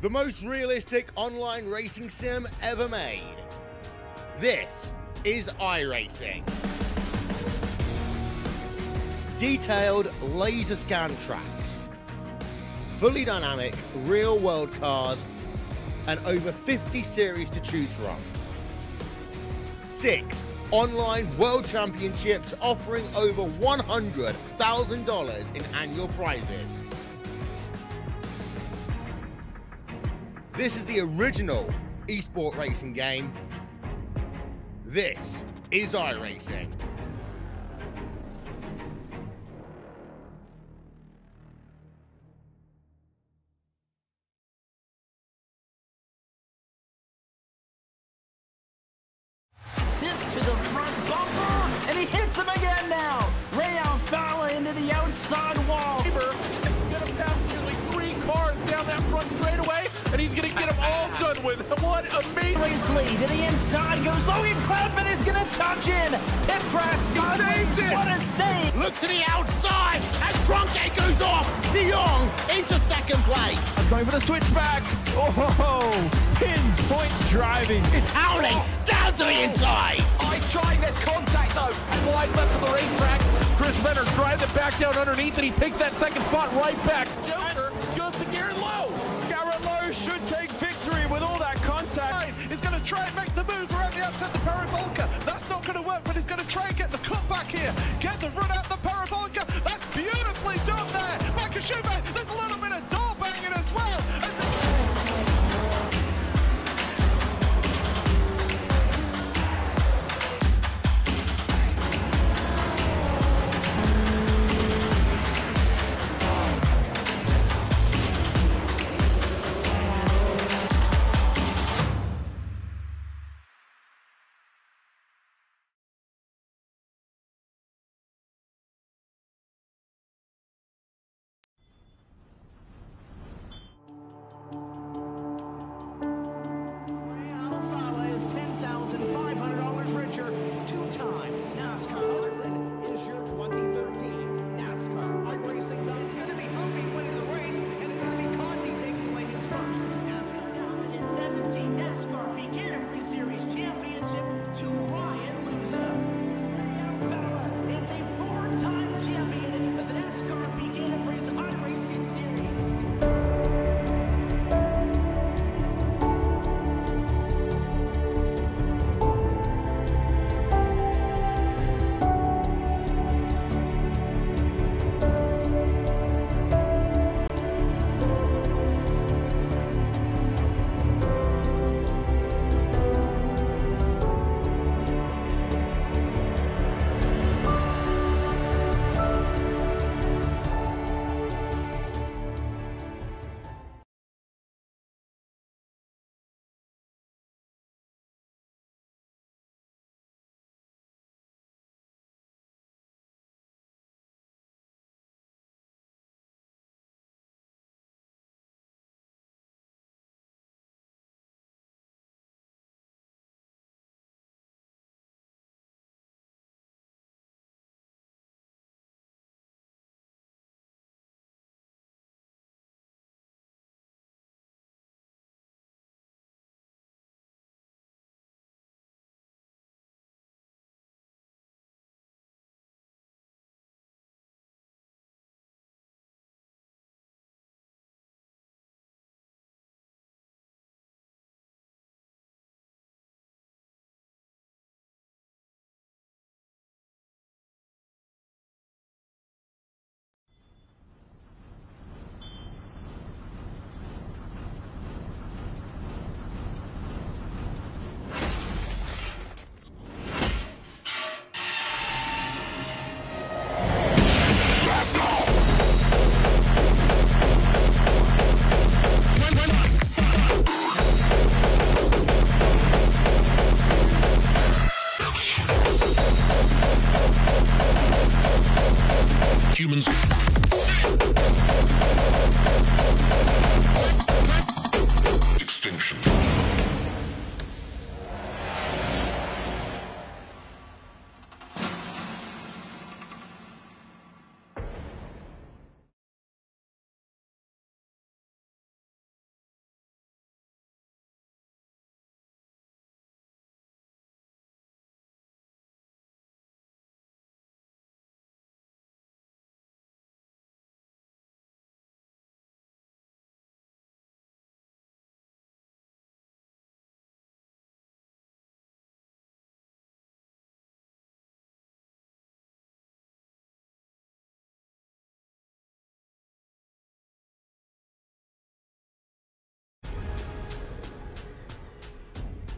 The most realistic online racing sim ever made. This is iRacing. Detailed laser scan tracks, fully dynamic real world cars, and over 50 series to choose from. 6 online world championships offering over $100,000 in annual prizes. This is the original esport racing game. This is iRacing. Assist to the front bumper, and he hits him again now. Ray Alfala into the outside wall. He's gonna pass nearly 3 cars down that front straightaway, and he's gonna get them all done with. What amazing! Race lead to the inside goes Logan Cloudman is gonna touch in. Pit press sideways. What a save! Look to the outside as Trunkgate goes off. De Jong into second place. Going for the switchback. Oh, pinpoint driving. It's howling down to the inside. I'm trying this contact though. Slide left of the racetrack. Chris Venner drives it back down underneath, and he takes that second spot right back. Joker goes to Garrett Lowe. Garrett Lowe should take victory with all that contact. He's going to try and make the move around the outside the parabolica. That's not going to work, but he's going to try and get the cut back here. Get the run out the parabolica. That's beautifully done there. Michael Schumacher, there's a little bit of door banging as well. $10,500 richer, 2-time NASCAR. Is your 2013 NASCAR iRacing done? It's going to be Humvee winning the race, and it's going to be Conti taking away his first NASCAR 2017 NASCAR Beginner Free Series Championship to Ryan Luza. Fella is a 4-time champion of the NASCAR Beginner Free iRacing Series.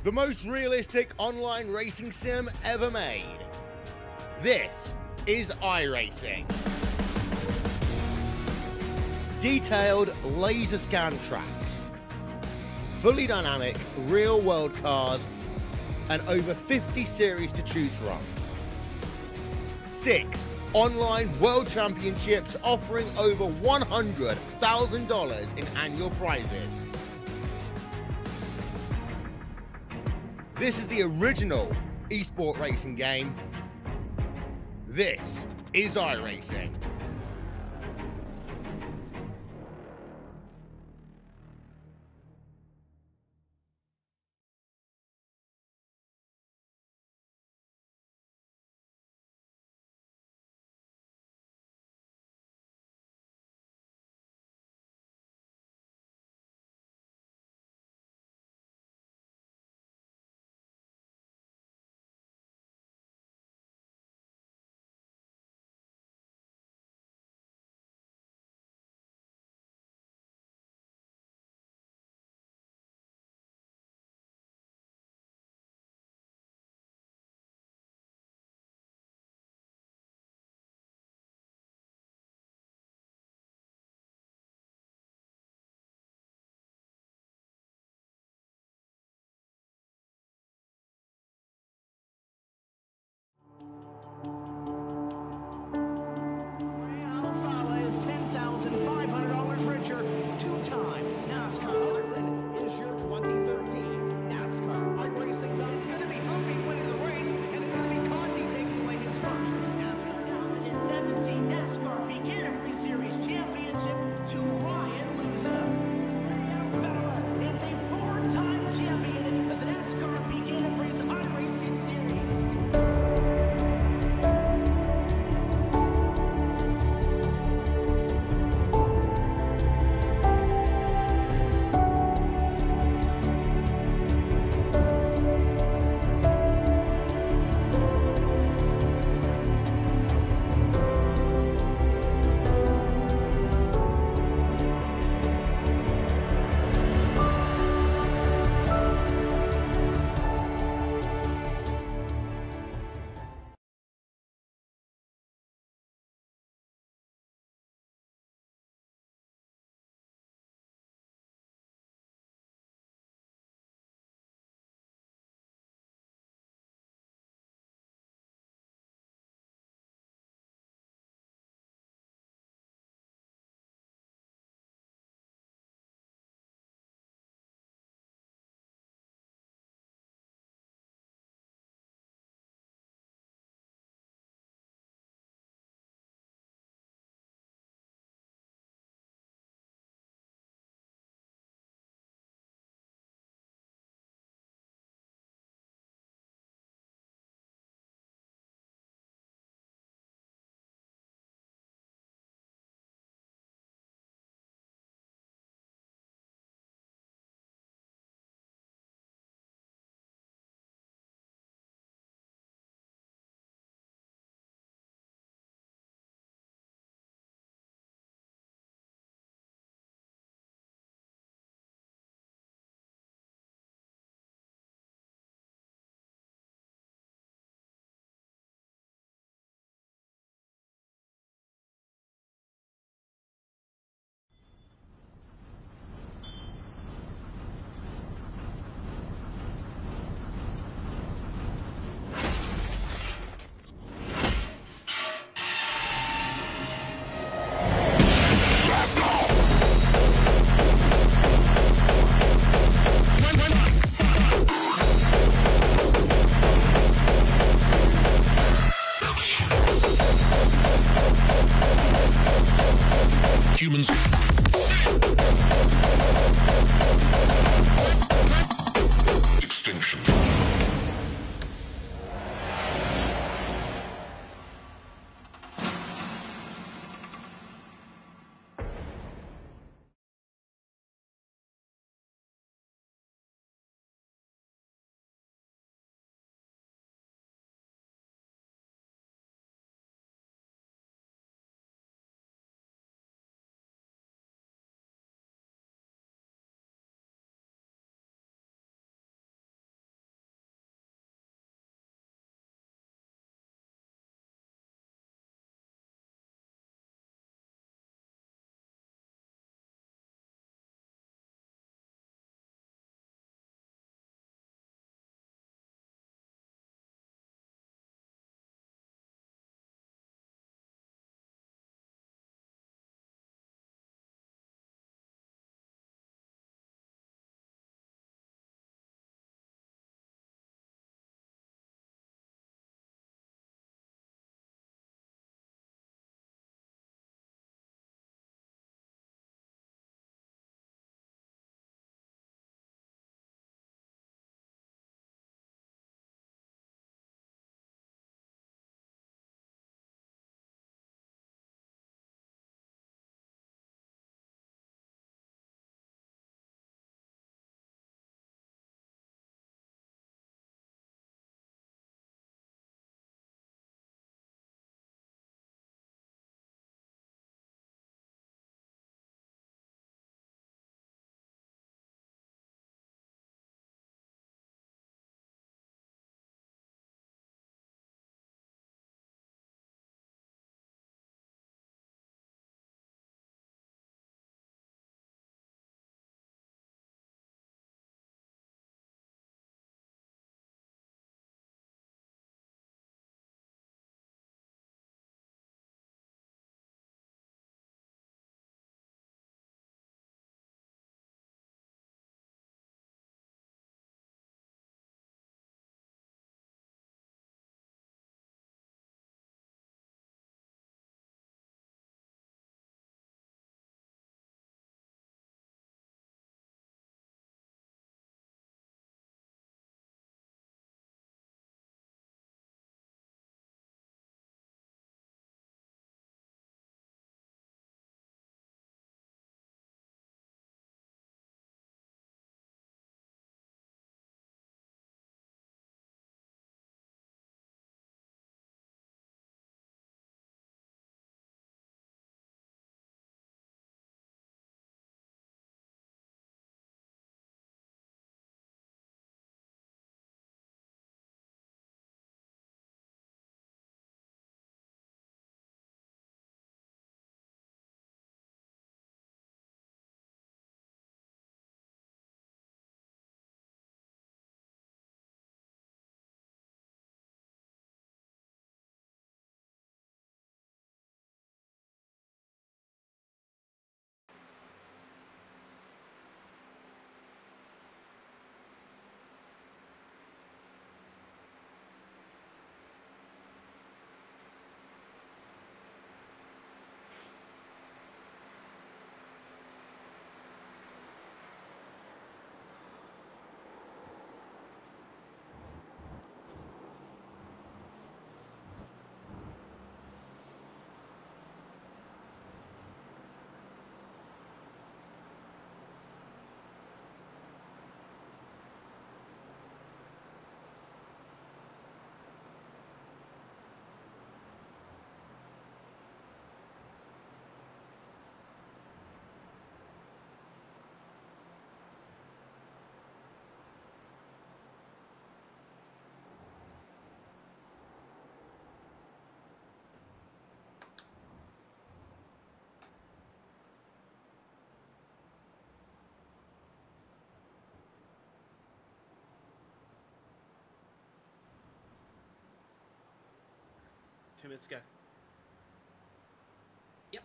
The most realistic online racing sim ever made. This is iRacing. Detailed laser scan tracks, fully dynamic real world cars, and over 50 series to choose from. 6 online world championships offering over $100,000 in annual prizes. This is the original esport racing game. This is iRacing. Is $10,500 richer. Two-time NASCAR. Is your 2013 NASCAR iRacing done? It's going to be Humvee winning the race, and it's going to be Conti taking away his first NASCAR. 2017 NASCAR Beginner Free Series Championship to Ryan Luza. Fella is a four-time champion of the NASCAR Beginner Free iRacing Series. 2 minutes ago. Yep.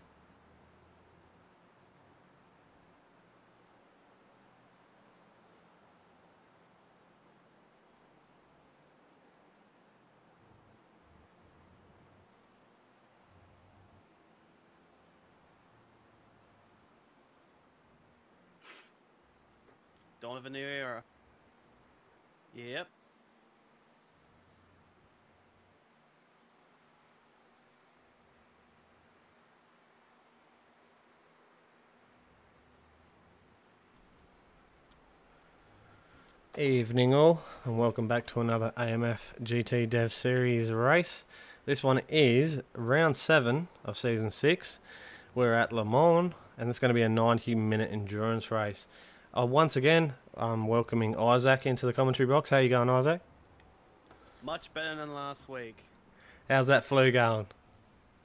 Dawn of a new era. Yep. Evening all, and welcome back to another AMF GT Dev Series race. This one is round 7 of season 6. We're at Le Mans, and it's going to be a 90-minute endurance race. Once again, I'm welcoming Isaac into the commentary box. How you going, Isaac? Much better than last week. How's that flu going?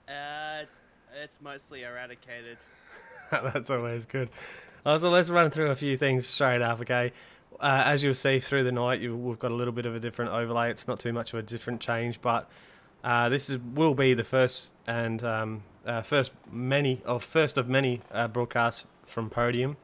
It's mostly eradicated. That's always good. So let's run through a few things straight up, okay? As you'll see through the night, we've got a little bit of a different overlay. It's not too much of a different change, but will be the first and first of many broadcasts from Podium.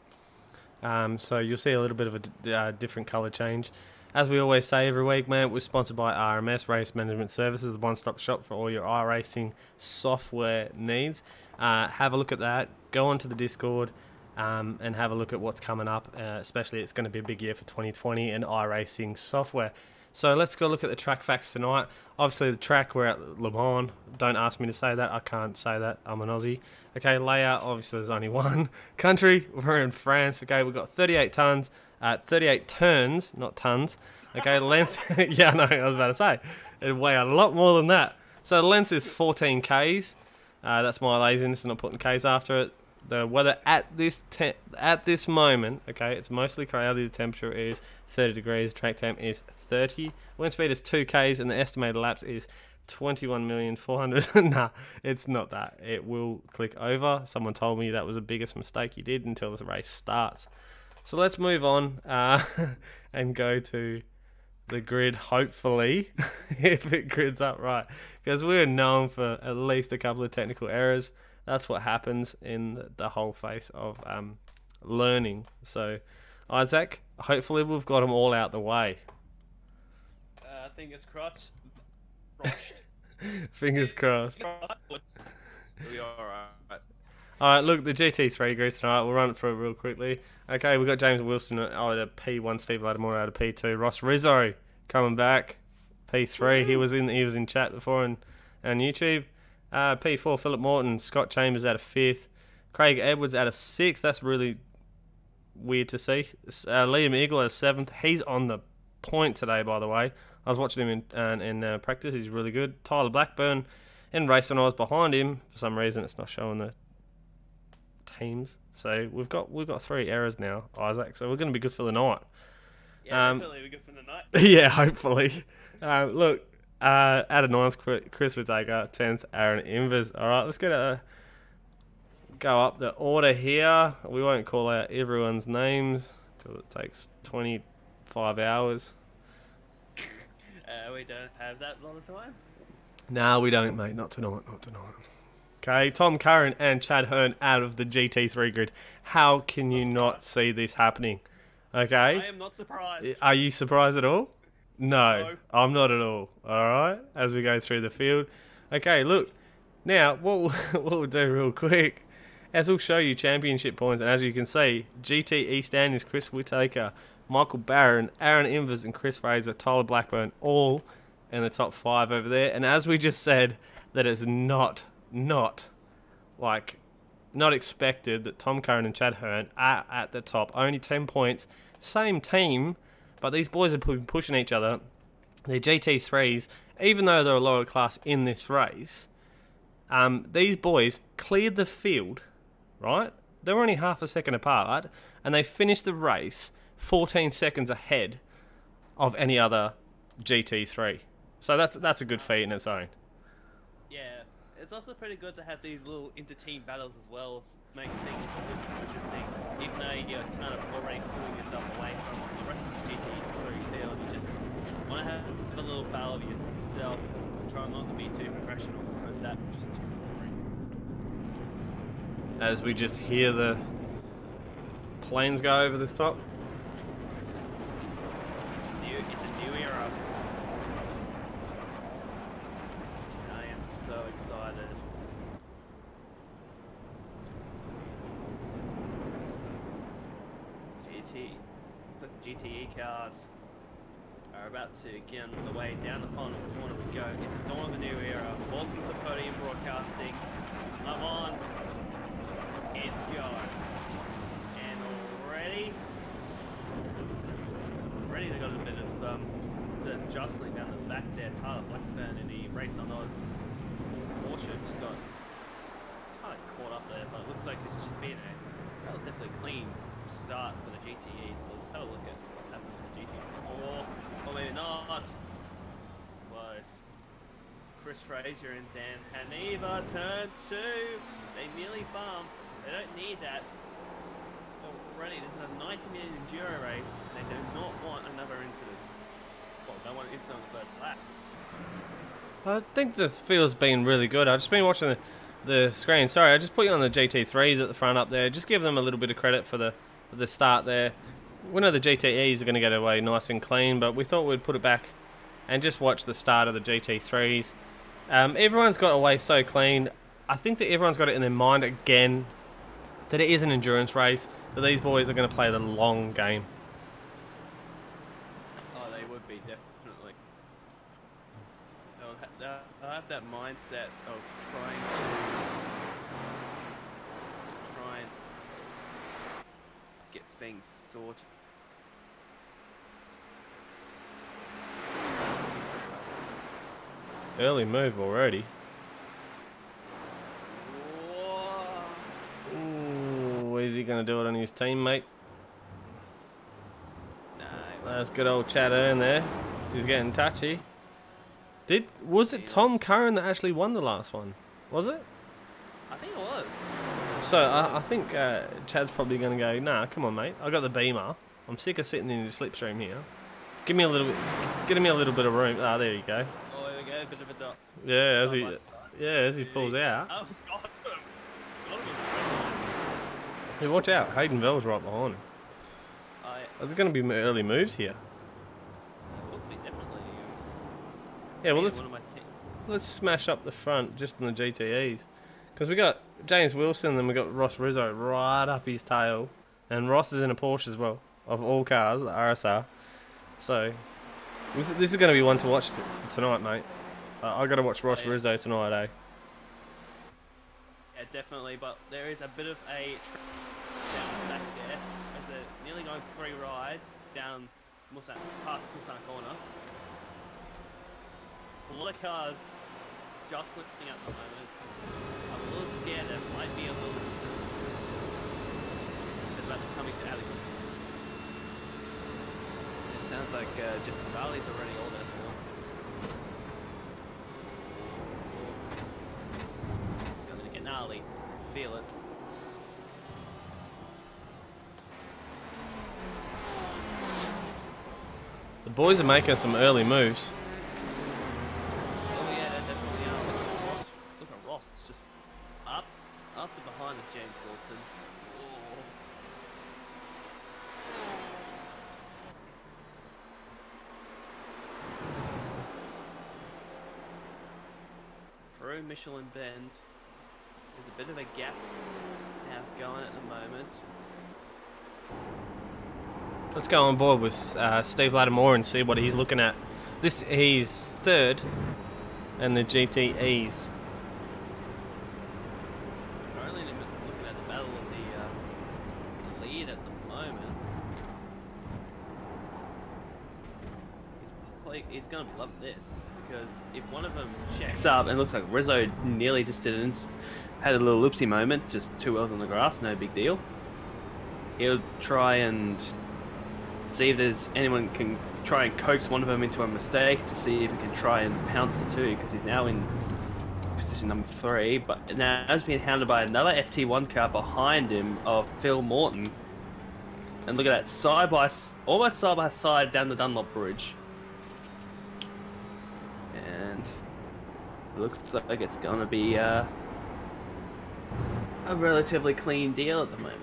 So you'll see a little bit of a different colour change. As we always say every week, man, we're sponsored by RMS Race Management Services, the one-stop shop for all your iRacing software needs. Have a look at that. Go onto the Discord. And have a look at what's coming up, especially it's going to be a big year for 2020 and iRacing software. So let's go look at the track facts tonight. Obviously the track, we're at Le Mans. Don't ask me to say that, I can't say that, I'm an Aussie. Okay, layout, obviously there's only one. Country, we're in France. Okay, we've got 38 turns, not tons. Okay, length, yeah, no, I was about to say, it'd weigh a lot more than that. So the length is 14 Ks. That's my laziness, not putting Ks after it. The weather at this moment, okay, it's mostly cloudy. The temperature is 30 degrees. Track temp is 30. Wind speed is 2 Ks, and the estimated laps is 21,400,000. Nah, it's not that. It will click over. Someone told me that was the biggest mistake you did until the race starts. So let's move on and go to the grid, hopefully, if it grids up right, because we're known for at least a couple of technical errors. That's what happens in the whole face of learning. So, Isaac, hopefully we've got them all out the way. Fingers crossed. Fingers crossed. We'll be alright. Alright, look, the GT3 grid tonight, we'll run it through it real quickly. Okay, we've got James Wilson at P1, Steve Lattimore out of P2, Ross Rizzo coming back, P3. He was in chat before on YouTube. P4, Philip Morton, Scott Chambers out of 5th, Craig Edwards out of 6th. That's really weird to see. Liam Eagle out of 7th. He's on the point today, by the way. I was watching him in practice. He's really good. Tyler Blackburn in race when I was behind him. For some reason, it's not showing the teams. So we've got 3 errors now, Isaac. So we're going to be good for the night. Yeah, definitely we're good for the night. Yeah, hopefully. Look. Out of 9th, Chris Whittaker, 10th, Aaron Invers. Alright, let's go up the order here. We won't call out everyone's names because it takes 25 hours. We don't have that lot of time? Nah, we don't, mate. Not tonight, Okay, Tom Curran and Chad Hearn out of the GT3 grid. How can you not see this happening? Okay? I am not surprised. Are you surprised at all? No, I'm not at all. Alright, as we go through the field. Okay, look. Now, what we'll do real quick, as we'll show you championship points, and as you can see, GT East End is Chris Whittaker, Michael Barron, Aaron Invers, and Chris Fraser, Tyler Blackburn, all in the top 5 over there. And as we just said, that it's not expected that Tom Curran and Chad Hearn are at the top. Only 10 points, same team. But these boys are pushing each other. They're GT3s, even though they're a lower class in this race. These boys cleared the field, right? They're only half a second apart, and they finished the race 14 seconds ahead of any other GT3. So that's a good feat in its own. Yeah, it's also pretty good to have these little inter-team battles as well, make things a bit interesting. Even though you're kind of already pulling yourself away from the rest of the GT3 field, you just want to have a little battle of yourself, try try not to be too professional because that's just too boring. As we just hear the planes go over this top. It's a new era. I am so excited. GTE cars are about to get on the way. Down the final corner we go. It's the dawn of a new era. Welcome to Podium Broadcasting. Come on. It's go. And already they got a bit of jostling down the back there. Tyler Blackburn in the race on odds. Porsche just got kind of caught up there, but it looks like it's just been a relatively clean start for the GTE. So let's have a look at what's happening to the GTE. Or maybe not. It's close. Chris Fraser and Dan Haniva turn 2. They nearly bumped. They don't need that. Already, this is a 90-minute enduro race. They do not want another incident. Well, they want an incident on the first lap. I think this feel's been really good. I've just been watching the screen. Sorry, I just put you on the GT3s at the front up there. Just give them a little bit of credit for the start there. We know the GTEs are going to get away nice and clean, but we thought we'd put it back and just watch the start of the GT3s. Everyone's got away so clean. I think that everyone's got it in their mind again that it is an endurance race, that these boys are going to play the long game. Oh, they would be, definitely. They'll have that mindset of trying and get things sorted. Early move already. Ooh, is he going to do it on his teammate? No. That's good old Chad in there. He's getting touchy. Was it Tom Curran that actually won the last one? Was it? I think it was. So I think Chad's probably going to go, nah, come on, mate. I got the Beamer. I'm sick of sitting in the slipstream here. Give me a little bit of room. Ah, there you go. Oh, there we go. A bit of a dot. Yeah, as he pulls out. Oh, it's got him. Hey, watch out. Hayden Vell's right behind him. There's going to be early moves here. Would be definitely. Yeah, well, let's smash up the front just in the GTEs. Because we got James Wilson and then we got Ross Rizzo right up his tail. And Ross is in a Porsche as well, of all cars, the RSR. So, this is going to be one to watch for tonight, mate. I got to watch Ross Rizzo tonight, eh? Yeah, definitely, but there is a bit of a down back there as they're nearly going free ride down past Mulsanne corner. A lot of cars just lifting at the moment. I'm a little scared there might be a little they're about to come into alley. It sounds like just Valley's already all there for. Gonna get gnarly. Feel it. The boys are making some early moves. Oh yeah, definitely. Look at Ross, just up and behind of James Wilson. Through Michelin Bend. There's a bit of a gap now going at the moment. Let's go on board with Steve Lattimore and see what he's looking at. He's third in the GTEs. Currently looking at the battle of the lead at the moment. He's going to be loving this because if one of them checks up and looks like Rizzo nearly just had a little loopsy moment, just 2 wheels on the grass, no big deal. He'll try and see if there's anyone can try and coax one of them into a mistake to see if he can try and pounce the two because he's now in position number 3, but now he's being hounded by another FT1 car behind him of Phil Morton. And look at that, almost side by side down the Dunlop Bridge. And looks like it's gonna be a relatively clean deal at the moment.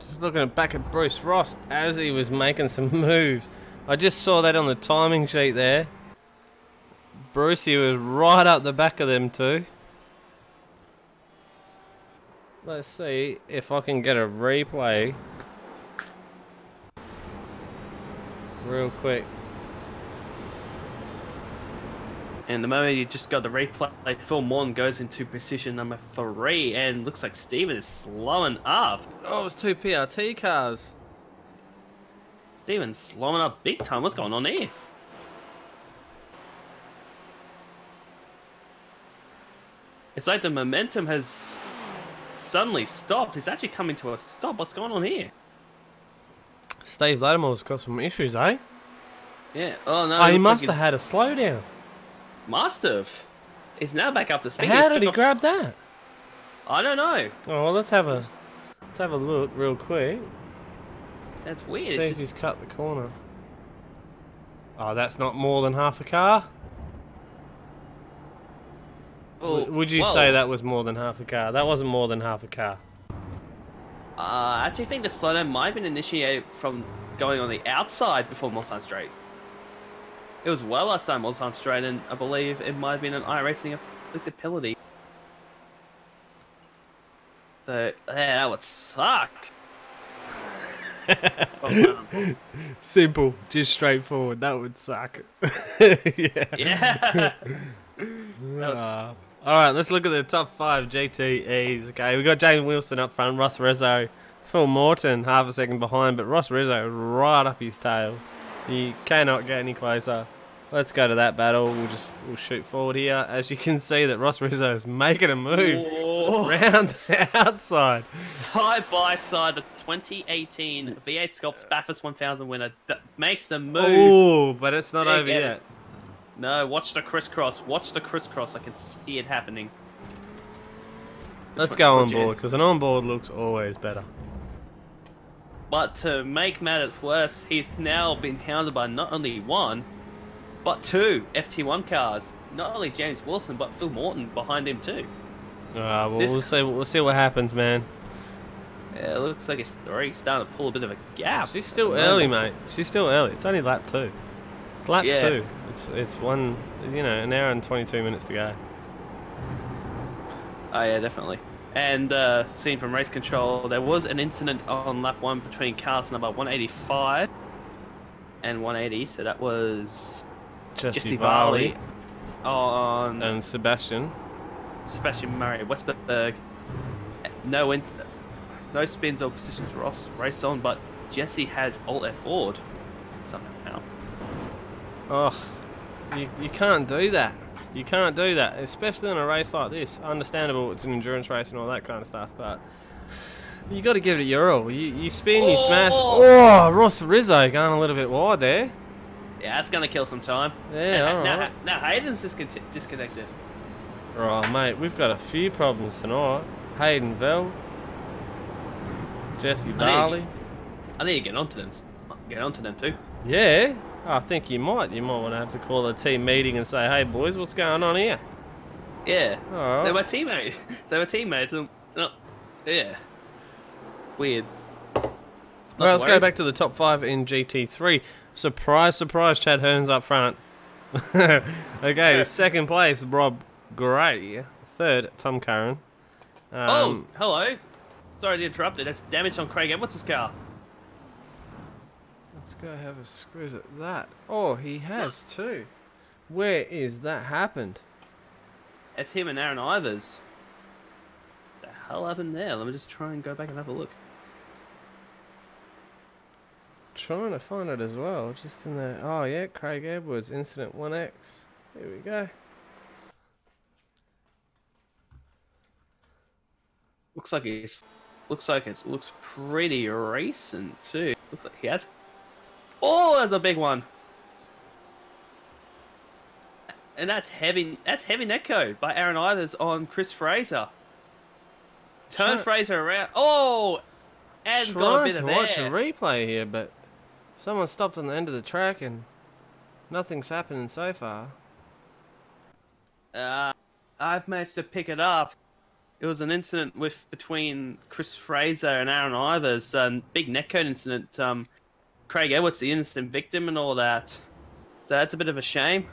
Just looking back at Bruce Ross as he was making some moves. I just saw that on the timing sheet there. Brucey was right up the back of them two. Let's see if I can get a replay real quick. And the moment you just got the replay, Phil Morton goes into position number 3, and looks like Steven is slowing up. Oh, it's two PRT cars. Steven's slowing up big time. What's going on here? It's like the momentum has suddenly stopped. It's actually coming to a stop. What's going on here? Steve Lattimore's got some issues, eh? Yeah. Oh no. Oh, he looks must like have had a slowdown. Must have. He's now back up to speed. How did he grab that? I don't know. Oh, well, let's have a look real quick. That's weird. See It's if just- he's cut the corner. Oh, that's not more than half a car. Oh, Would you whoa. say that was more than half a car? That wasn't more than half a car. I actually think the slowdown might have been initiated from going on the outside before Mulsanne Straight. It was well outside Mulsanne Straight, and I believe it might have been an iRacing afflicted penalty. So, yeah, that would suck. Simple, just straightforward. That would suck. Yeah. Yeah. All right, let's look at the top 5 GTEs. Okay, we got James Wilson up front, Ross Rizzo, Phil Morton half a second behind, but Ross Rizzo right up his tail. You cannot get any closer. Let's go to that battle. We'll shoot forward here. As you can see, that Ross Rizzo is making a move around the outside. Side by side, the 2018 V8 Sculpts Bathurst 1000 winner that makes the move. Oh, but it's not Big over edit. yet. No, watch the crisscross. Watch the crisscross. I can see it happening. Let's go on board, because an onboard looks always better. But to make matters worse, he's now been hounded by not only one, but 2 FT1 cars. Not only James Wilson, but Phil Morton behind him too. Well, This- we'll see what happens, man. Yeah, it looks like it's already starting to pull a bit of a gap. She's still early, mate. She's still early. It's only lap 2. It's lap Yeah. 2. It's one, an hour and 22 minutes to go. Oh yeah, definitely. And seen from race control, there was an incident on lap 1 between cars number 185 and 180. So that was Jesse Varley Varley on and Sebastian. Sebastian Murray, Westberg. No spins or positions Ross race on, but Jesse has Alt F forward somehow. Oh, you can't do that. You can't do that, especially in a race like this. Understandable, it's an endurance race and all that kind of stuff, but you got to give it your all. You spin, you smash. Oh, Ross Rizzo going a little bit wide there. Yeah, that's gonna kill some time. Yeah, And all right. now Hayden's disconnected. Right, mate, we've got a few problems tonight. Hayden Vell, Jesse Varley. I need to get onto them. Get onto them too. Yeah, I think you might. You might want to have to call a team meeting and say, "Hey, boys, what's going on here?" Yeah. All right. They're my teammates. They were teammates. And, yeah. Weird. All right, let's go back to the top 5 in GT3. Surprise, surprise, Chad Hearns up front. Okay, second place, Rob Gray. Third, Tom Curran. Oh, hello. Sorry to interrupt it. That's damage on Craig Edwards' car. Let's go have a squeeze at that. Oh, he has too. Where is that happened? It's him and Aaron Ivers. The hell happened there? Let me just try and go back and have a look. Trying to find it as well, just in there. Oh yeah, Craig Edwards, incident 1X. Here we go. Looks like it looks pretty recent too. Looks like he has. Oh, that's a big one. And that's heavy. That's heavy netcode by Aaron Ivers on Chris Fraser. Turn Fraser around. Oh, and got a Trying bit to of watch a air. replay here, but someone stopped on the end of the track and nothing's happening so far. I've managed to pick it up. It was an incident between Chris Fraser and Aaron Ivers, a big netcode incident. Craig Edwards, the innocent victim, and all that. So that's a bit of a shame.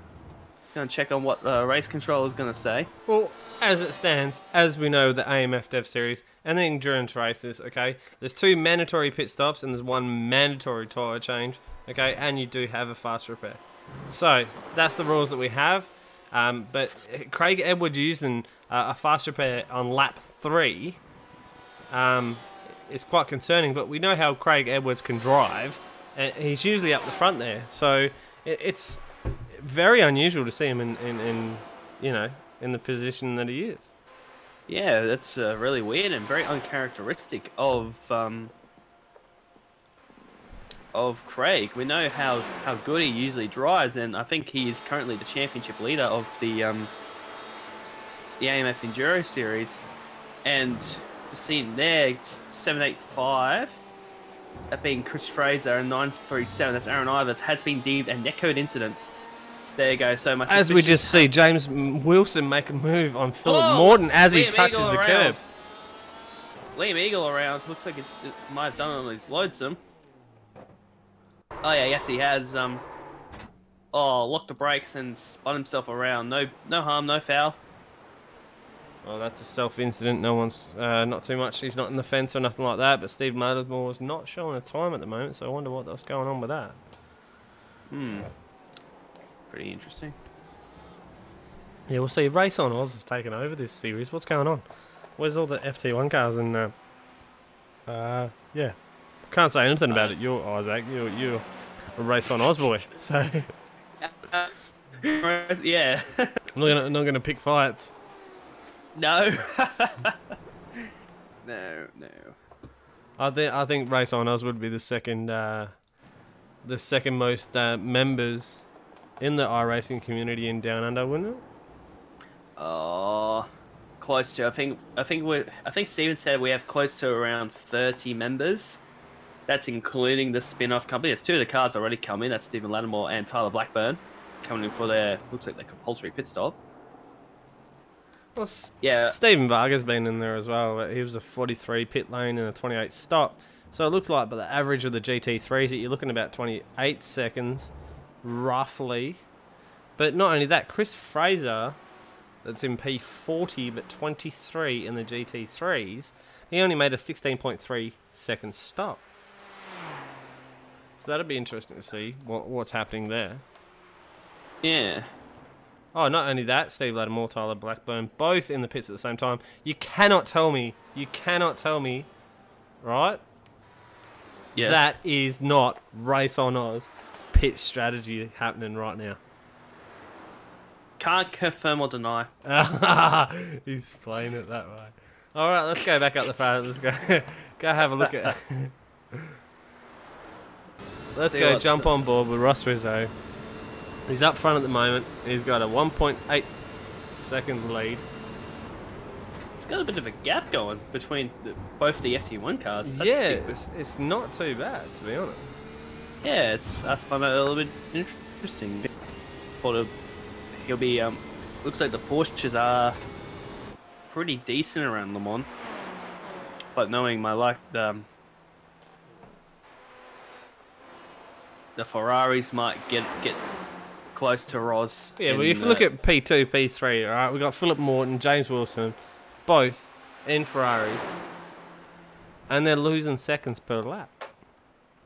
Gonna check on what race control is gonna say. Well, as it stands, as we know, the AMF Dev Series and the endurance races, okay, there's 2 mandatory pit stops and there's 1 mandatory tyre change, okay, and you do have a fast repair. So that's the rules that we have. But Craig Edwards using a fast repair on lap 3 is quite concerning. But we know how Craig Edwards can drive, and he's usually up the front there. So it's very unusual to see him in you know, in the position that he is. Yeah, that's really weird and very uncharacteristic of Craig. We know how good he usually drives, and I think he is currently the championship leader of the AMF Enduro series. And the scene there, it's 785. That being Chris Fraser, and 937. That's Aaron Ivers, has been deemed a netcode incident. There you go. So my as we just see James Wilson make a move on Philip Morton as he touches the curb. Liam Eagle around. Looks like it might have done it on his loadsome. Oh yeah, yes he has. Locked the brakes and spun himself around. No harm, no foul. Well, that's a self-incident. No one's not too much. He's not in the fence or nothing like that. But Steve Mattermore is not showing a time at the moment, so I wonder what's going on with that. Pretty interesting. Yeah, we'll see. Race on Oz has taken over this series. What's going on? Where's all the FT1 cars? And yeah, can't say anything about it. You're Isaac. You're a Race on Oz boy. So yeah, I'm not gonna pick fights. No. No. I think Race on Oz would be the second most members in the iRacing community in Down Under, wouldn't it? Oh, close to. I think Steven said we have close to around 30 members. That's including the spin-off company. There's 2 of the cars already coming. That's Stephen Lattimore and Tyler Blackburn coming in for their, looks like their compulsory pit stop. Well, yeah. Stephen Varga's been in there as well. But he was a 43 pit lane and a 28 stop. So it looks like by the average of the GT3s that you're looking about 28 seconds, roughly. But not only that, Chris Fraser, that's in P40 but 23 in the GT3s, he only made a 16.3 second stop. So that'd be interesting to see what's happening there. Yeah. Oh, not only that, Steve Lattimore, Tyler Blackburn, both in the pits at the same time. You cannot tell me, right? Yeah. That is not Race on Oz pit strategy happening right now. Can't confirm or deny. He's playing it that way. All right, let's go back up the front. Let's go have a look at. Let's go jump on board with Ross Rizzo. He's up front at the moment. He's got a 1.8 second lead. It's got a bit of a gap going between both the FT1 cars. Yeah, it's not too bad, to be honest. Yeah, I find that a little bit interesting. He'll be looks like the Porsches are pretty decent around Le Mans, but knowing the Ferraris might get close to Ross. Yeah, well, if you look at P2, P3, all right, we've got Philip Morton, James Wilson, both in Ferraris, and they're losing seconds per lap.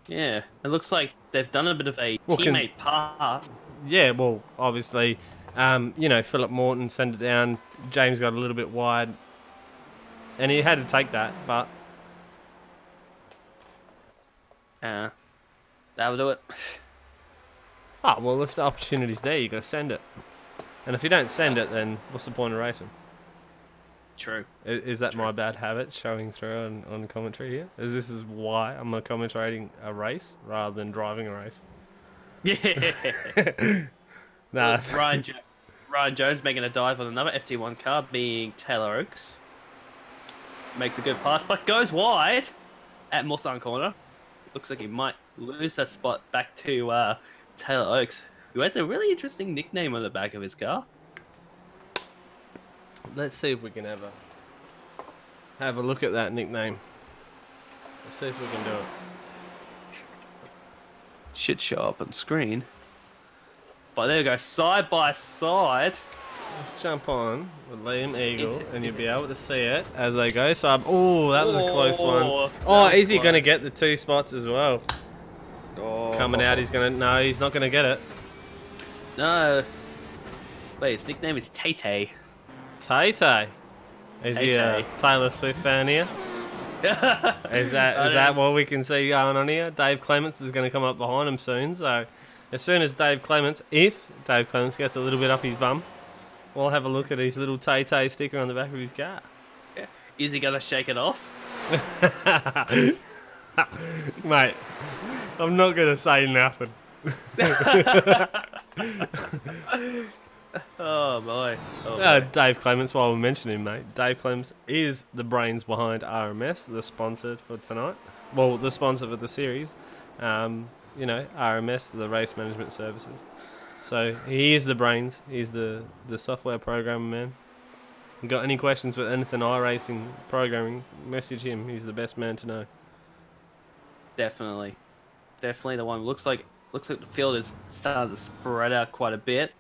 Yeah, it looks like they've done a bit of a teammate pass. Yeah, well, obviously, you know, Philip Morton sent it down. James got a little bit wide, and he had to take that, but that'll do it. Oh, well, if the opportunity's there, you got to send it. And if you don't send it, then what's the point of racing? True. Is that my bad habit showing through on commentary here? This is why I'm commentating a race rather than driving a race? Yeah. Nah. Ryan Jones making a dive on another FT1 car, being Taylor Oaks. Makes a good pass, but goes wide at Mulsanne corner. Looks like he might lose that spot back to Taylor Oaks, who has a really interesting nickname on the back of his car. let's see if we can have a look at that nickname. Let's see if we can do it. Should show up on screen. But there we go, side by side. Let's jump on with Liam Eagle, and you'll be able to see it as they go. So, oh, that was a close one. Oh, is he going to get the 2 spots as well? Oh. Coming out, he's going to... No, he's not going to get it. No. Wait, his nickname is Tay-Tay. Tay-Tay. Is he a Taylor Swift fan here? Is that what we can see going on here? Dave Clements is going to come up behind him soon. So, as soon as if Dave Clements gets a little bit up his bum, we'll have a look at his little Tay-Tay sticker on the back of his car. Yeah. Is he going to shake it off? Mate, I'm not going to say nothing. Oh boy. Dave Clements, while we mention him, mate. Dave Clements is the brains behind RMS, the sponsor for tonight. Well, the sponsor for the series. You know, RMS, the race management services. So he is the brains. He's the software programmer, man. You got any questions with anything iRacing programming? Message him. He's the best man to know. Definitely the one. Looks like the field is starting to spread out quite a bit.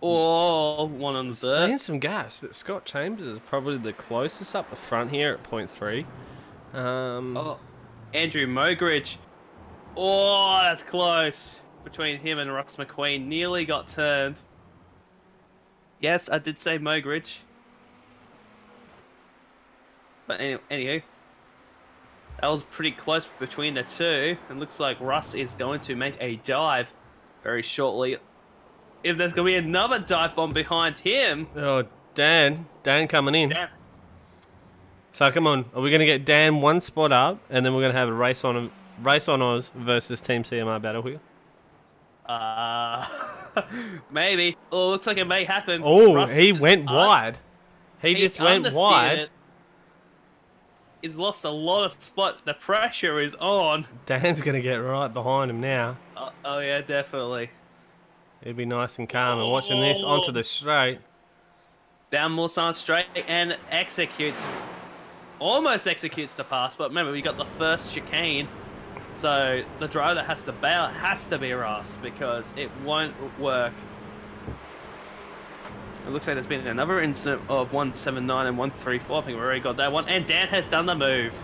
Oh, one on the dirt. Seeing some gaps, but Scott Chambers is probably the closest up the front here at 0.3. Andrew Mogridge. Oh, that's close. Between him and Rox McQueen. Nearly got turned. Yes, I did say Mogridge. But anyway, that was pretty close between the two. And looks like Russ is going to make a dive very shortly. If there's going to be another dive bomb behind him. Oh, Dan coming in. Dan. So come on, are we going to get Dan 1 spot up, and then we're going to have a race on Oz versus Team CMR battle here? Maybe. Oh, looks like it may happen. Oh, he went wide. He just went wide. He's lost a lot of spot. The pressure is on. Dan's going to get right behind him now. Oh yeah, definitely. He'd be nice and calm and watching this onto the straight. Down Mulsanne straight and almost executes the pass, but remember we got the first chicane. So the driver that has to bail has to be Ross because it won't work. It looks like there's been another incident of 179 and 134. I think we already got that one. And Dan has done the move.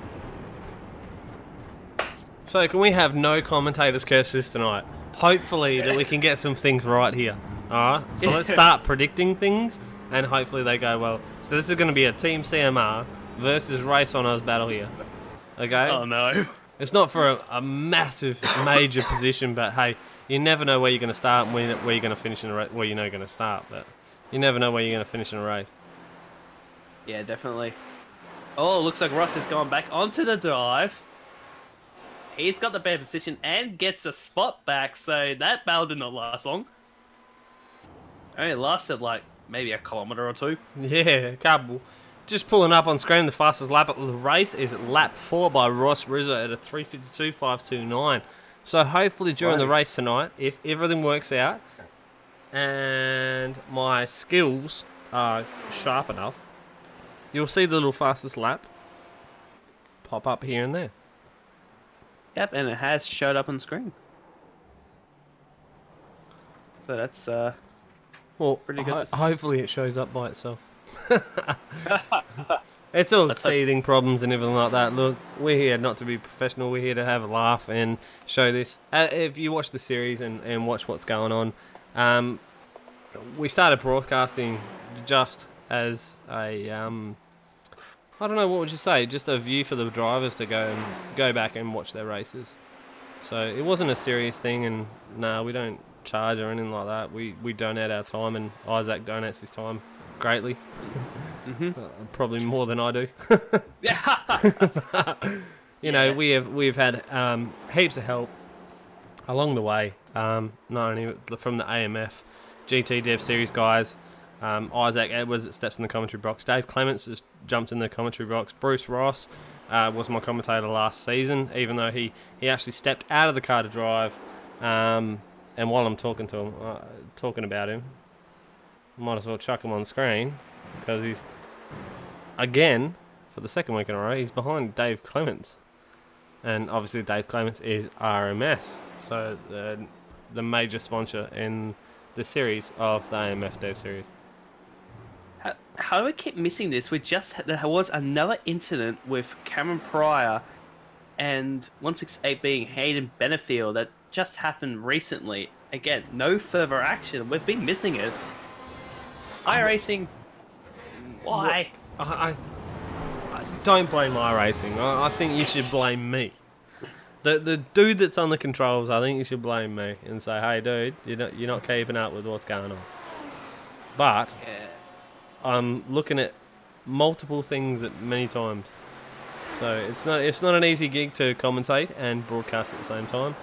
So can we have no commentators curse this tonight? Hopefully that we can get some things right here. Alright, so let's start predicting things and hopefully they go well. So this is going to be a Team CMR versus Race on Us battle here. Okay? Oh no. It's not for a massive, major position, but hey, you never know where you're going to start and where you're going to finish in a race. Well, you know you're going to start, but you never know where you're going to finish in a race. Yeah, definitely. Oh, looks like Ross has gone back onto the dive. He's got the better position and gets the spot back, so that battle did not last long. Only lasted like maybe a kilometre or two. Yeah, a couple. Just pulling up on screen, the fastest lap of the race is lap 4 by Ross Rizzo at a 3:52.529. So hopefully during the race tonight, if everything works out and my skills are sharp enough, you'll see the little fastest lap pop up here and there. Yep, and it has showed up on screen. So that's well, pretty good. Hopefully it shows up by itself. It's all teething problems and everything like that. Look, we're here not to be professional. We're here to have a laugh and show this. If you watch the series and watch what's going on, we started broadcasting just as a I don't know, what would you say? Just a view for the drivers to go back and watch their races. So it wasn't a serious thing, and no, we don't charge or anything like that. We donate our time, and Isaac donates his time greatly. Probably more than I do. You know, we've had heaps of help along the way. Not only from the AMF, GT Dev Series guys. Isaac Edwards that steps in the commentary box. Dave Clements has jumped in the commentary box. Bruce Ross was my commentator last season, even though he actually stepped out of the car to drive. And while I'm talking about him, might as well chuck him on screen. because he's, again, for the second week in a row, he's behind Dave Clements. And obviously Dave Clements is RMS, so the major sponsor in the series of the AMF Dev Series. How do we keep missing this? There was another incident with Cameron Pryor and 168 being Hayden Benefield that just happened recently. Again, no further action. We've been missing it. iRacing, why? I don't blame iRacing. I think you should blame me. The dude that's on the controls, I think you should blame me and say, hey dude, you're not keeping up with what's going on. But Yeah. I'm looking at multiple things at many times. So it's not an easy gig to commentate and broadcast at the same time.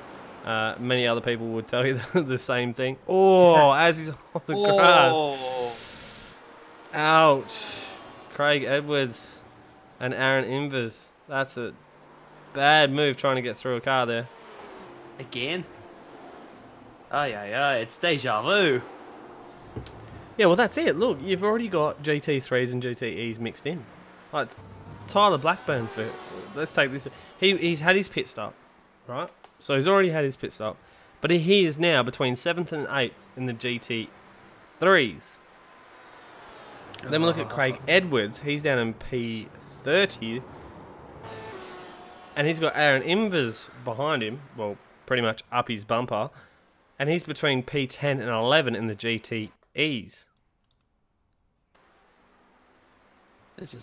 Many other people would tell you the same thing. Oh, as he's on the grass. Ouch. Craig Edwards and Aaron Invers. That's a bad move trying to get through a car there. Again? It's deja vu. Yeah, well that's it. Look, you've already got GT3s and GTEs mixed in. Like Tyler Blackburn for. Let's take this. He's had his pit stop, right? So he's already had his pit stop, but he is now between 7th and 8th in the GT3s. Then we look at Craig Edwards. He's down in P30, and he's got Aaron Invers behind him. Well, pretty much up his bumper, and he's between P10 and 11 in the GTEs. It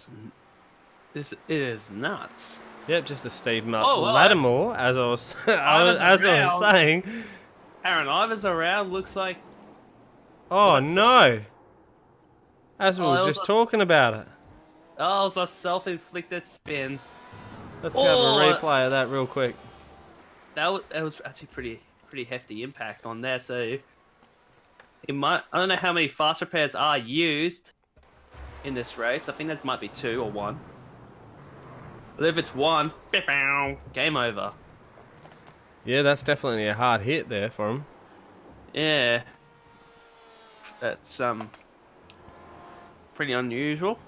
is nuts. Yep, just a Steve Lattimore, as I was saying. Aaron Ivers around, looks like. Oh no! As we were just talking about it. Oh, it's a self-inflicted spin. Let's have a replay of that real quick. That was actually pretty hefty impact on there. So it might. I don't know how many fast repairs are used in this race. I think that might be 2 or 1. But if it's 1, game over. Yeah, that's definitely a hard hit there for him. Yeah, that's pretty unusual.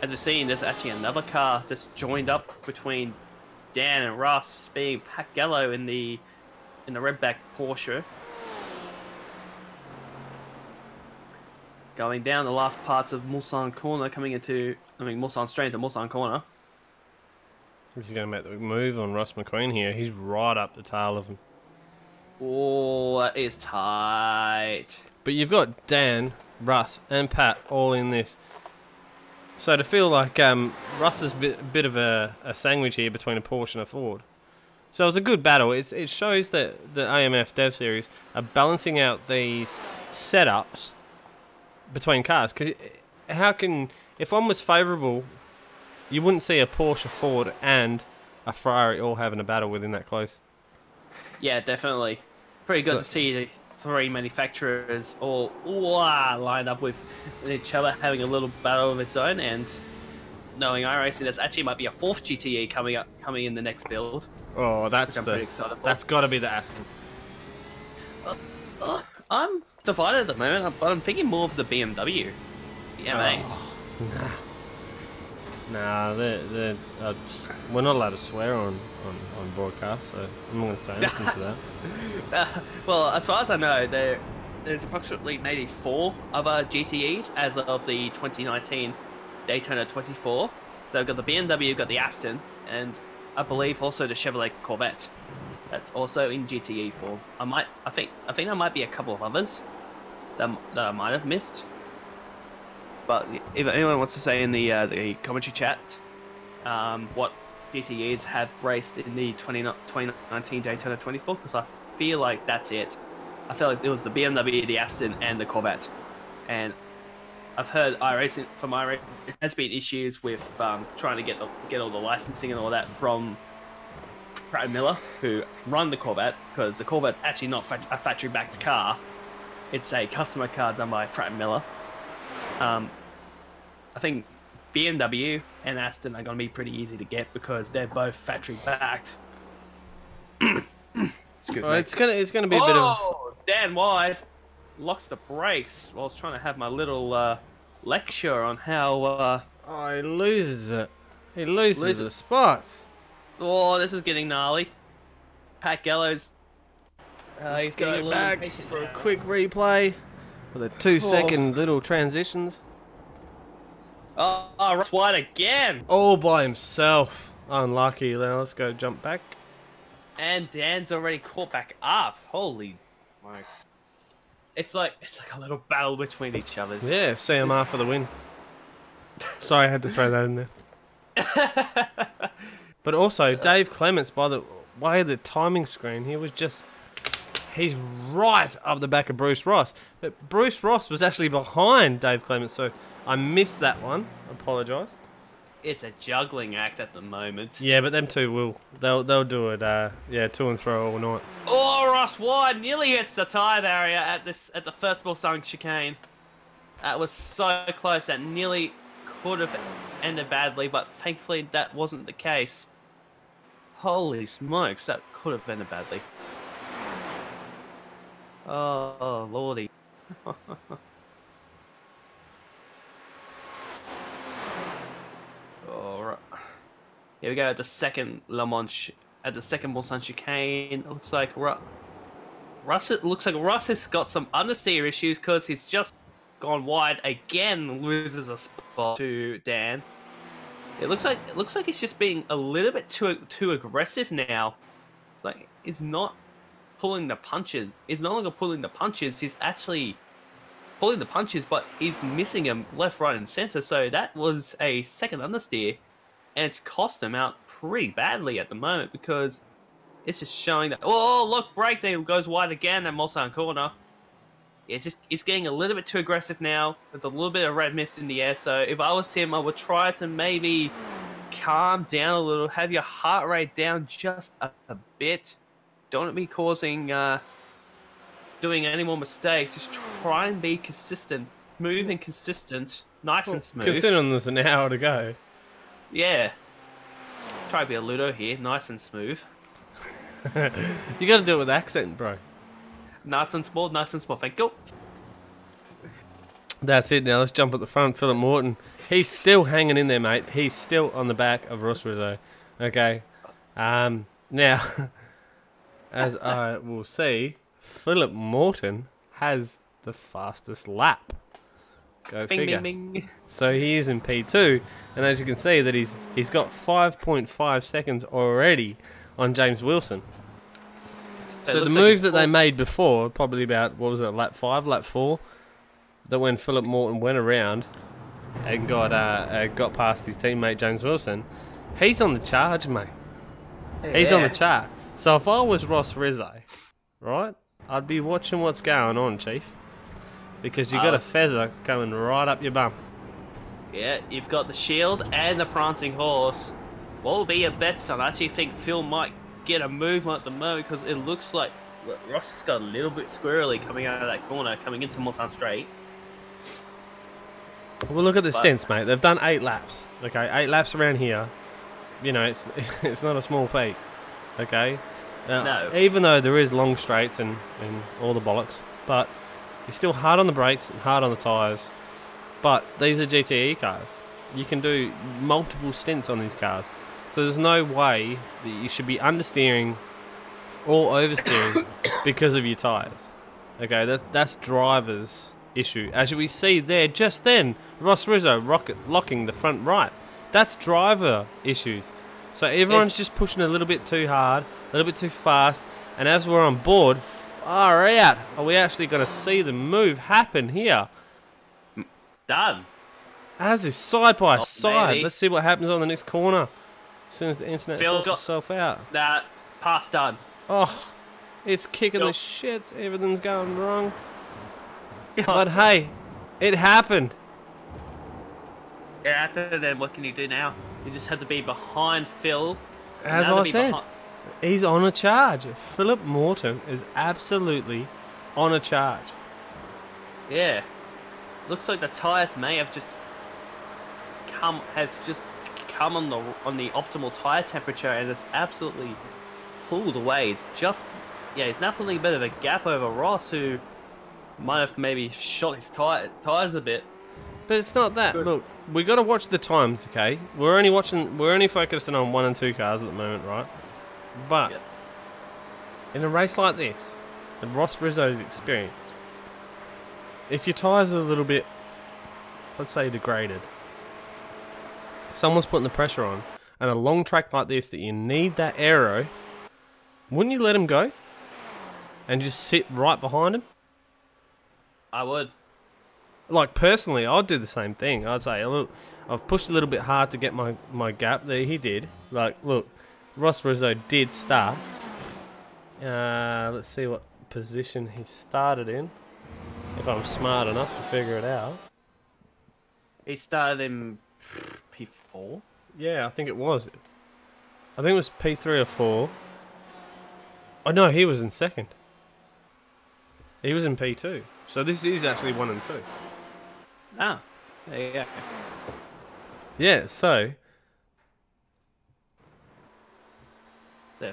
As we're seeing, there's actually another car that's joined up between Dan and Russ, being Pat Gallo in the redback Porsche. Going down the last parts of Mulsanne Corner, Mulsanne straight into Mulsanne Corner. He's going to make the move on Ross McQueen here. He's right up the tail of him. Oh, that is tight. But you've got Dan, Russ, and Pat all in this. So to feel like Russ is a bit of a sandwich here between a Porsche and a Ford. So it's a good battle. It shows that the AMF Dev Series are balancing out these setups between cars. Because if one was favourable, you wouldn't see a Porsche, Ford, and a Ferrari all having a battle within that close. Yeah, definitely. Pretty good to see the 3 manufacturers all lined up with each other, having a little battle of its own, and knowing iRacing, there's actually might be a 4th GTE coming in the next build. Oh, that's got to be the Aston. I'm divided at the moment, but I'm thinking more of the BMW, the M8. Oh, nah, we're not allowed to swear on broadcast, so I'm not going to say anything to that. Well, as far as I know, there's approximately maybe 4 other GTEs as of the 2019 Daytona 24. So we've got the BMW, we've got the Aston, and I believe also the Chevrolet Corvette. That's also in GTE form. I think there might be a couple of others that I might have missed. But if anyone wants to say in the commentary chat what GTEs have raced in the 2019 Daytona 24, because I feel like that's it. I feel like it was the BMW, the Aston, and the Corvette. And I've heard iRacing has been issues with trying to get all the licensing and all that from Pratt & Miller, who run the Corvette, because the Corvette's actually not a factory-backed car. It's a customer car done by Pratt & Miller. I think BMW and Aston are going to be pretty easy to get because they're both factory-backed. It's gonna be a bit of. Dan Wide locks the brakes while I was trying to have my little lecture on how. Oh, he loses it. He loses the spots. Oh, this is getting gnarly. Pat Gallows. Let's He's getting a go little back impatient for a now. quick replay with a 2-second little transitions. Oh, Ross White again. All by himself. Unlucky. Now let's go jump back. And Dan's already caught back up. Holy smokes. It's like a little battle between each other. Yeah, CMR for the win. Sorry, I had to throw that in there. But also, Dave Clements, by the way, the timing screen, he's right up the back of Bruce Ross. But Bruce Ross was actually behind Dave Clements, so I missed that one. Apologise. It's a juggling act at the moment. Yeah, but them two will. They'll do it. Yeah, to and fro all night. Oh, Ross White nearly hits the tyre barrier at the first Mulsanne chicane. That was so close. That nearly could have ended badly, but thankfully that wasn't the case. Holy smokes, that could have ended badly. Oh, lordy. Alright. Here we go at the second Le Mans, at the second Mulsanne chicane. It looks like Russ has got some understeer issues because he's just gone wide again, loses a spot to Dan. It looks like he's just being a little bit too aggressive now. Like he's not pulling the punches. He's no longer pulling the punches. He's actually pulling the punches, but he's missing them left, right, and center. So that was a second understeer, and it's cost him out pretty badly at the moment because it's just showing that. Oh, look, brakes! And he goes wide again at Mulsanne corner. It's getting a little bit too aggressive now. There's a little bit of red mist in the air. So if I was him, I would try to maybe calm down a little, have your heart rate down just a bit. Don't be causing doing any more mistakes. Just try and be consistent, smooth and consistent, nice and smooth. Considering there's an hour to go. Yeah. Try to be a Ludo here, nice and smooth. You got to do it with accent, bro. Nice and small, thank you. That's it. Now let's jump at the front. Philip Morton. He's still hanging in there, mate. He's still on the back of Ross Rizzo. Okay. Now, as I will see, Philip Morton has the fastest lap. Go Bing, figure. bing, bing. So he is in P2, and as you can see, that he's got 5.5 seconds already on James Wilson. So the move that they made before, probably about, what was it, lap 5, lap 4, that when Philip Morton went around and got past his teammate James Wilson, he's on the charge, mate. Yeah. He's on the chart. So if I was Ross Rizzo, right, I'd be watching what's going on, Chief, because you got a feather coming right up your bum. Yeah, you've got the shield and the prancing horse. What will be your bets on? I actually think Phil might get a move on at the moment because it looks like Ross has got a little bit squirrely coming out of that corner, coming into Mulsanne Straight. Well, look at the stints, mate. They've done 8 laps. Okay, 8 laps around here. You know, it's not a small feat. Okay. No. Even though there is long straights and all the bollocks, but you're still hard on the brakes and hard on the tyres. But these are GTE cars. You can do multiple stints on these cars. So there's no way that you should be understeering or oversteering because of your tyres. Okay, that's driver's issue. As we see there just then, Ross Rizzo locking the front right. That's driver issues. So everyone's just pushing a little bit too hard, a little bit too fast, and as we're on board, far out, are we actually going to see the move happen here? Done. As is side by side. Maybe. Let's see what happens on the next corner. As soon as the internet Phil sorts got- itself out. That pass done. Oh, it's kicking the Phil- shit. Everything's going wrong. But hey, it happened. Yeah, then what can you do now? You just have to be behind Phil. As Now to I be said, behi- he's on a charge. Philip Morton is absolutely on a charge. Yeah. Looks like the tyres may have just come on the optimal tyre temperature and it's absolutely pulled away. It's just, yeah, he's now putting a bit of a gap over Ross, who might have maybe shot his tyres a bit. But it's not that. Look, we got to watch the times, okay? We're only focusing on 1 and 2 cars at the moment, right? But in a race like this, and Ross Rizzo's experience, if your tyres are a little bit, let's say, degraded, someone's putting the pressure on, and a long track like this that you need that aero, wouldn't you let him go? And just sit right behind him? I would. Like, personally, I'd do the same thing. I'd say, look, I've pushed a little bit hard to get my gap. There, he did. Like, look, Ross Rizzo did start. Let's see what position he started in. If I'm smart enough to figure it out. He started in P4? Yeah, I think it was. I think it was P3 or 4. Oh, no, he was in second. He was in P2. So this is actually 1 and 2. Ah, there you go. Yeah, so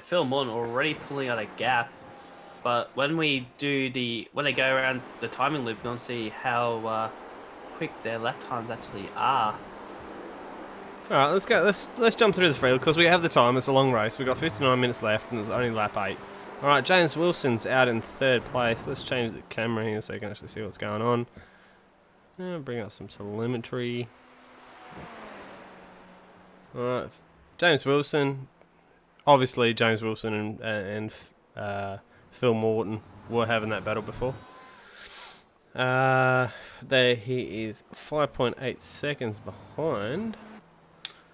Phil Morton already pulling out a gap, but when they go around the timing loop, we're gonna see how quick their lap times actually are. all right, let's go. Let's jump through the field because we have the time. It's a long race. We've got 59 minutes left, and it's only lap 8. All right, James Wilson's out in 3rd place. Let's change the camera here so you can actually see what's going on. Bring up some telemetry. All right, James Wilson. Obviously, James Wilson and Phil Morton were having that battle before. There he is, 5.8 seconds behind.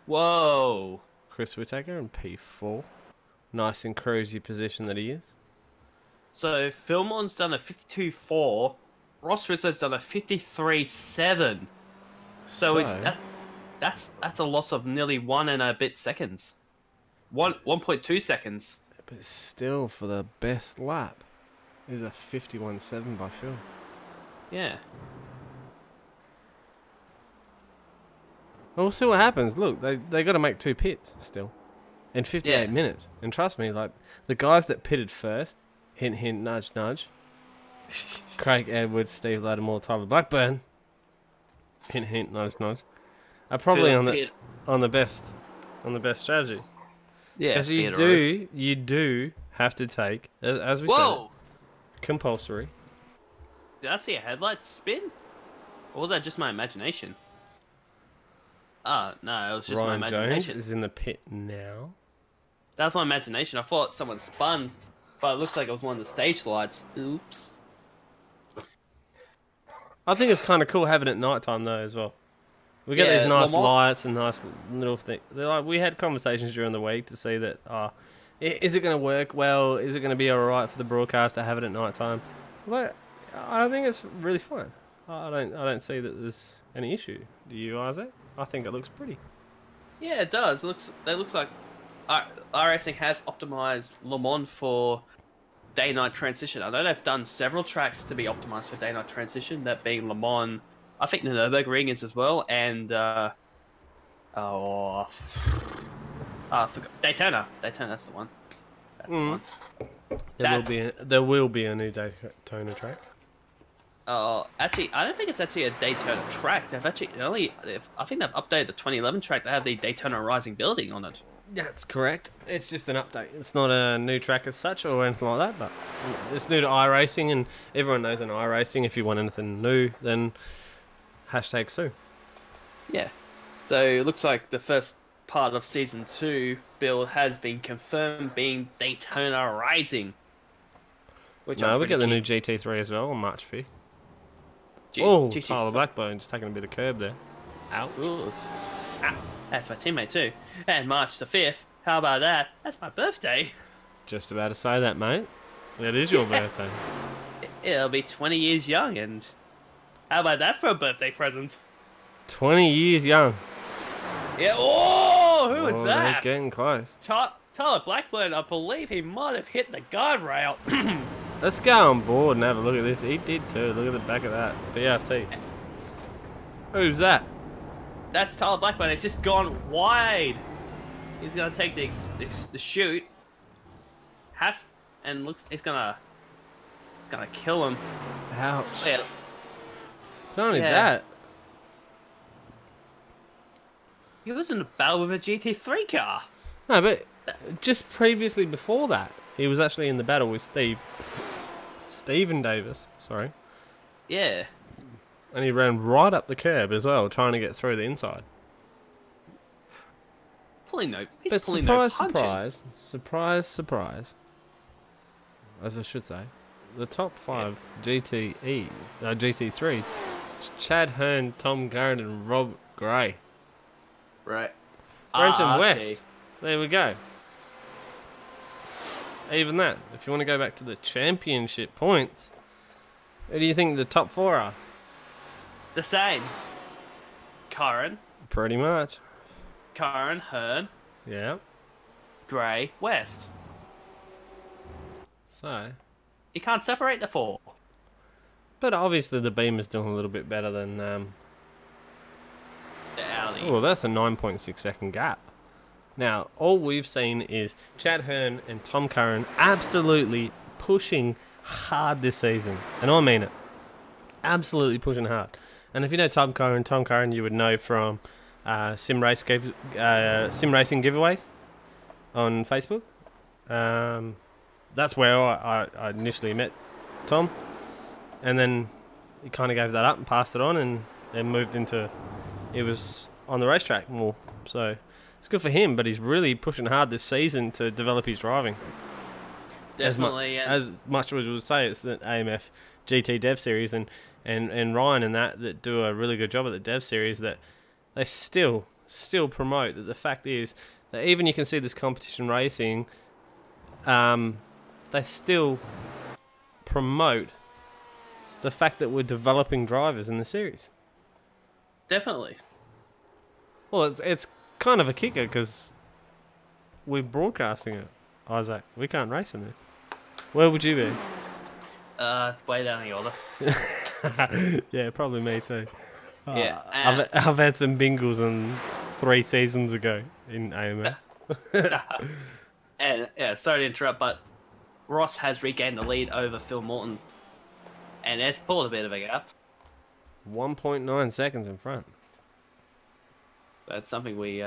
Whoa! Chris Whittaker in P4. Nice and cruisy position that he is. So Phil Morton's done a 52.4. Ross Rizzo's done a 53.7. So that's a loss of nearly 1 and a bit seconds. 1.2 seconds. But still, for the best lap, is a 51.7 by Phil. Yeah. Well, we'll see what happens. Look, they got to make 2 pits still in 58 minutes. And trust me, like the guys that pitted first, hint, hint, nudge, nudge. Craig Edwards, Steve Lattimore, Tyler Blackburn. Hint, hint, nudge, nudge. Are probably on the best strategy. Yeah, because you do have to take, as we said, compulsory. Did I see a headlight spin? Or was that just my imagination? Oh, no, it was just Ryan my imagination. Jones is in the pit now. That's my imagination. I thought someone spun, but it looks like it was one of the stage lights. Oops. I think it's kind of cool having it at night time though as well. We get these nice lights and nice little things. Like, we had conversations during the week to see that, is it going to work well? Is it going to be alright for the broadcast to have it at night time? But I think it's really fine. I don't see that there's any issue. Do you, Isaac? I think it looks pretty. Yeah, it does. It looks like iRacing has optimized Le Mans for day-night transition. I know they've done several tracks to be optimized for day-night transition, that being Le Mans, I think the Nürburgring is as well, and I forgot. Daytona. Daytona, that's the one. That's the one. There will be a new Daytona track. Actually, I don't think it's actually a Daytona track. I think they've updated the 2011 track to have the Daytona Rising building on it. That's correct. It's just an update. It's not a new track as such or anything like that, but it's new to iRacing, and everyone knows in iRacing, if you want anything new, then hashtag Sue. Yeah. So it looks like the first part of Season 2 build has been confirmed being Daytona Rising. We get the new GT3 as well on March 5th. Tyler Blackburn just taking a bit of curb there. Ouch. That's my teammate too. And March the 5th, how about that? That's my birthday. Just about to say that, mate. That is your birthday. It'll be 20 years young, and how about that for a birthday present? 20 years young. Yeah. Oh, who is that? They're getting close. Tyler Blackburn, I believe he might have hit the guardrail. Let's go on board and have a look at this. He did too. Look at the back of that. BRT. Who's that? That's Tyler Blackburn. It's just gone wide. He's gonna take the chute. It's gonna kill him. Ouch. Yeah. Not only that, He was in a battle with a GT3 car. No, but just previously before that, he was actually in the battle with Stephen Davis. Sorry. Yeah. And he ran right up the curb as well, trying to get through the inside. He's But pulling no punches. surprise, as I should say, the top 5 GT3s, it's Chad Hearn, Tom Curran, and Rob Gray. Right. Brenton West. There we go. Even that. If you want to go back to the championship points, who do you think the top 4 are? The same. Curran, Pretty much. Hearn, Yeah. Gray, West. So. You can't separate the 4. But obviously the Beamer's doing a little bit better than... The Audi. Oh, that's a 9.6 second gap. Now, all we've seen is Chad Hearn and Tom Curran absolutely pushing hard this season. And I mean it. Absolutely pushing hard. And if you know Tom Curran you would know from sim racing giveaways on Facebook. That's where I initially met Tom. And then he kind of gave that up and passed it on and then moved into... He was on the racetrack more. So it's good for him, but he's really pushing hard this season to develop his driving. Definitely. As much as we would say, it's the AMF GT Dev Series and Ryan and that do a really good job at the Dev Series, that they still promote that the fact is that even you can see this competition racing, they still promote the fact that we're developing drivers in the series. Definitely. Well, it's kind of a kicker because we're broadcasting it, Isaac. We can't race in this. Where would you be? Way down the order. Yeah, probably me too. Yeah. I've had some bingles on 3 seasons ago in AMF. And yeah, sorry to interrupt, but Ross has regained the lead over Phil Morton, and it's pulled a bit of a gap. 1.9 seconds in front. That's something we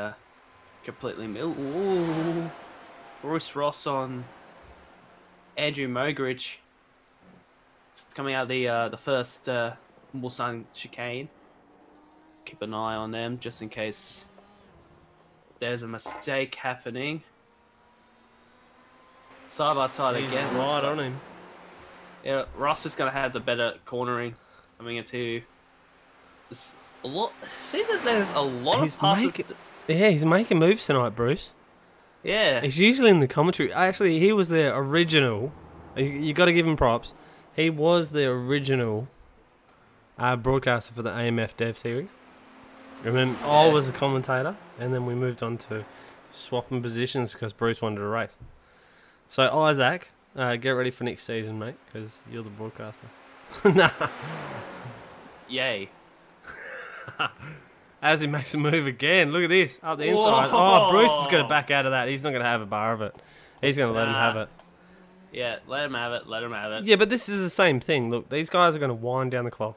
completely mill. Ooh. Bruce Ross on Andrew Mogridge. It's coming out of the first Mulsanne chicane. Keep an eye on them just in case there's a mistake happening. Side by side He's again. right on him. Yeah, Ross is going to have the better cornering coming into this. A lot. Seems that there's a lot of passes. He's making moves tonight, Bruce. Yeah. He's usually in the commentary. Actually, he was the original. You got to give him props. He was the original broadcaster for the AMF Dev Series. And then I was a commentator, and then we moved on to swapping positions because Bruce wanted to race. So Isaac, get ready for next season, mate, because you're the broadcaster. Nah. Yay. As he makes a move again, look at this, up the inside. Oh, Bruce is going to back out of that. He's not going to have a bar of it. He's going to let him have it. Yeah, let him have it, let him have it. Yeah, but this is the same thing. Look, these guys are going to wind down the clock.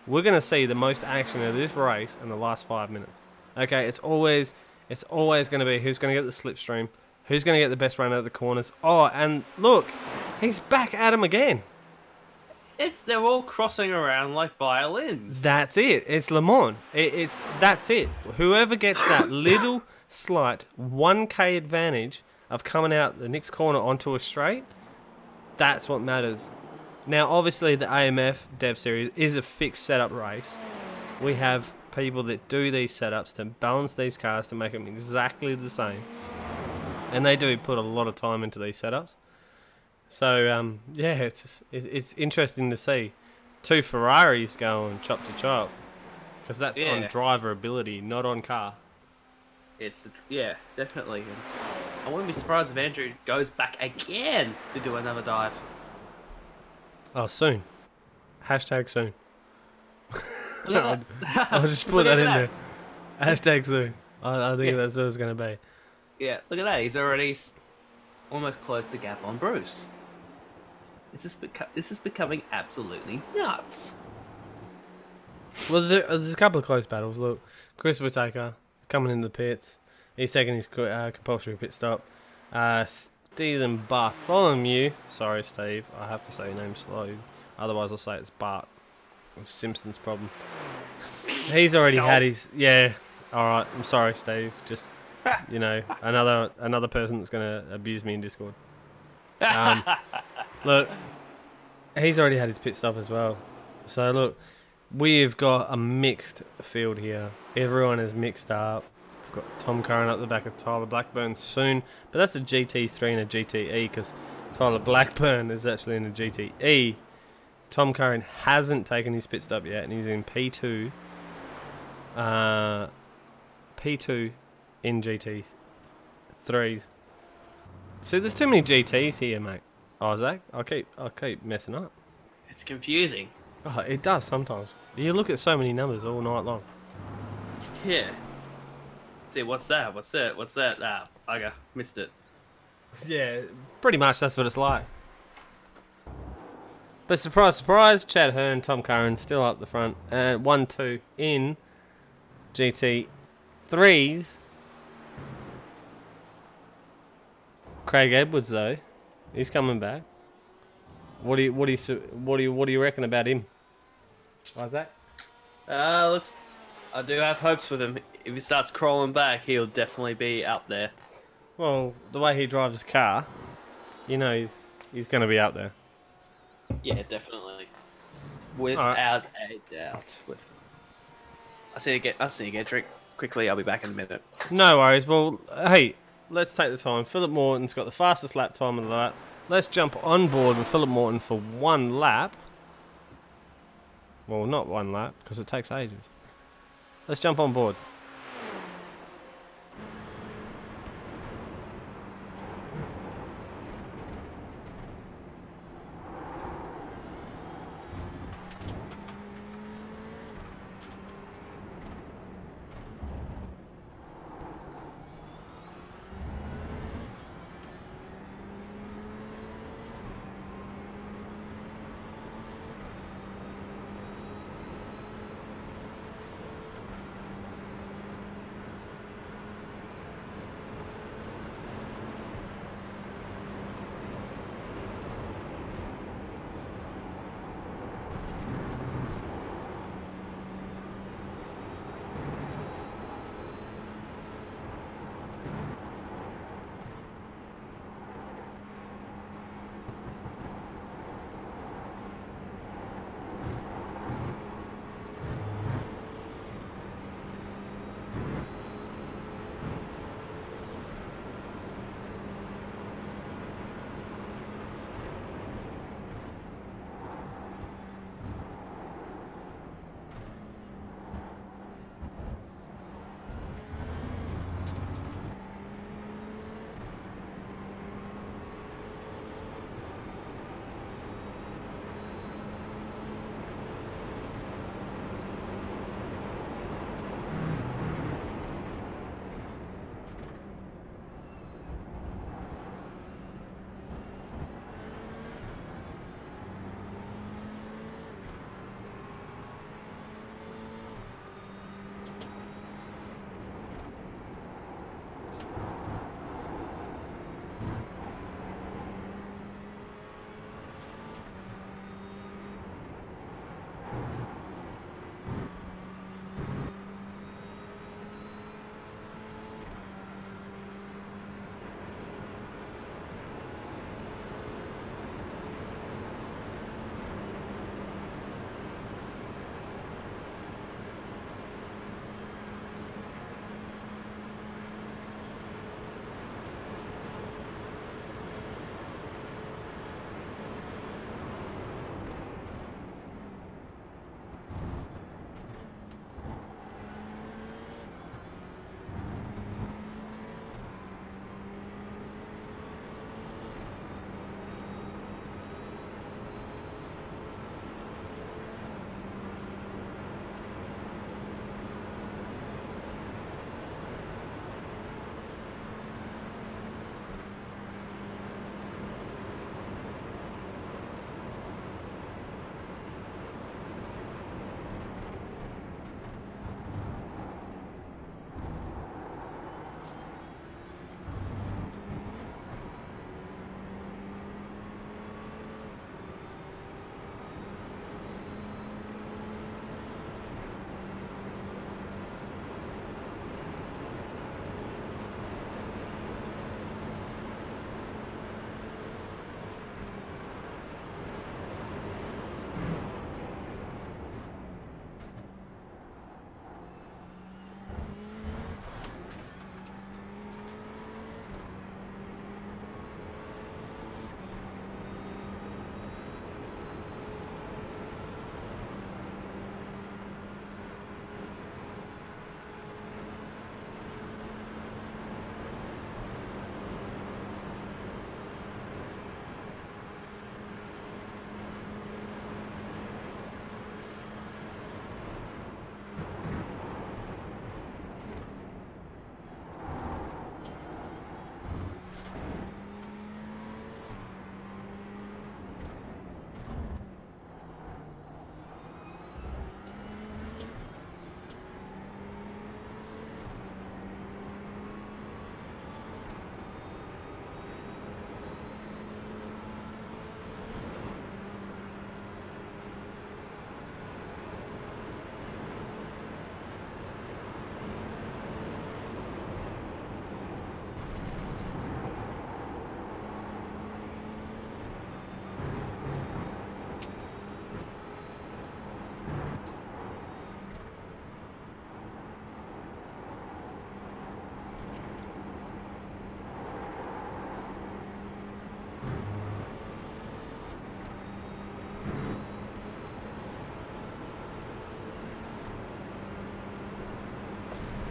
We're going to see the most action of this race in the last 5 minutes. Okay, it's always going to be who's going to get the slipstream, who's going to get the best run out of the corners. Oh, and look, he's back at him again. They're all crossing around like violins. That's it. It's Le Mans. That's it. Whoever gets that little slight 1K advantage of coming out the next corner onto a straight, that's what matters. Now, obviously, the AMF Dev Series is a fixed setup race. We have people that do these setups to balance these cars to make them exactly the same. And they do put a lot of time into these setups. So, yeah, it's interesting to see 2 Ferraris going chop to chop. Because that's on driver ability, not on car. Yeah, definitely. I wouldn't be surprised if Andrew goes back again to do another dive. Oh, soon. Hashtag soon. I'll just put that in there. Hashtag soon. I think that's what it's going to be. Yeah, look at that. He's already almost closed the gap on Bruce. This is becoming absolutely nuts. Well, there's a couple of close battles. Look, Chris Whittaker coming in the pits. He's taking his compulsory pit stop. Stephen Bartholomew. Sorry, Steve. I have to say your name slow. Otherwise, I'll say it's Bart. Simpson's problem. He's already had his... Yeah. All right. I'm sorry, Steve. Just, you know, another person that's going to abuse me in Discord. Look, he's already had his pit stop as well. So, look, we've got a mixed field here. Everyone is mixed up. We've got Tom Curran up the back of Tyler Blackburn soon. But that's a GT3 and a GTE because Tyler Blackburn is actually in a GTE. Tom Curran hasn't taken his pit stop yet, and he's in P2. P2 in GT3s. See, there's too many GTs here, mate. Oh, Zach, I keep messing up. It's confusing. Oh, it does sometimes. You look at so many numbers all night long. Yeah. See, what's that? What's that? What's that? Ah, bugger. Missed it. Yeah, pretty much that's what it's like. But surprise, surprise, Chad Hearn, Tom Curran still up the front. And 1-2 in GT3s. Craig Edwards though, he's coming back. What do you reckon about him? Isaac? Looks. I do have hopes with him. If he starts crawling back, he'll definitely be up there. Well, the way he drives his car, you know he's going to be out there. Yeah, definitely. Without a doubt. I see you get a drink quickly. I'll be back in a minute. No worries. Well, hey, let's take the time. Philip Morton's got the fastest lap time of the lap. Let's jump on board with Philip Morton for one lap. Well, not one lap, because it takes ages. Let's jump on board.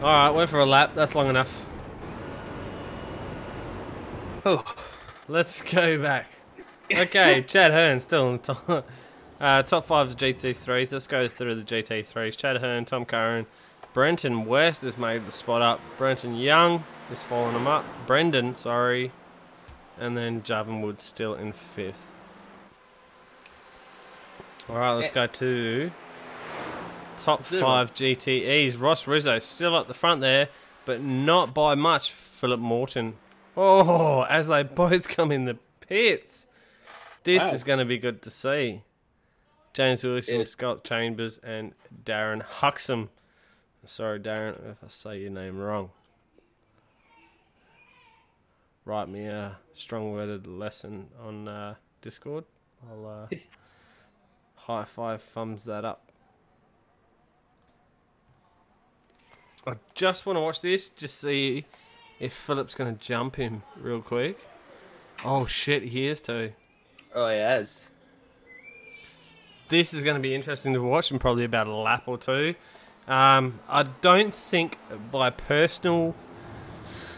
Alright, went for a lap. That's long enough. Oh. Let's go back. Okay, Chad Hearn still on the top 5 of the GT3s. Let's go through the GT3s. Chad Hearn, Tom Curran, Brenton West has made the spot up. Brenton Young is following him up. Brendan, sorry. And then Javon Wood still in 5th. Alright, let's go to top 5 GTEs. Ross Rizzo still up the front there, but not by much. Philip Morton. Oh, as they both come in the pits. This is going to be good to see. James Wilson, Scott Chambers, and Darren Huxham. Sorry, Darren, if I say your name wrong. Write me a strong-worded lesson on Discord. I'll high five thumbs that up. I just want to watch this, just see if Philip's going to jump him real quick. Oh shit, he is too. Oh, he has. This is going to be interesting to watch in probably about a lap or two. I don't think by personal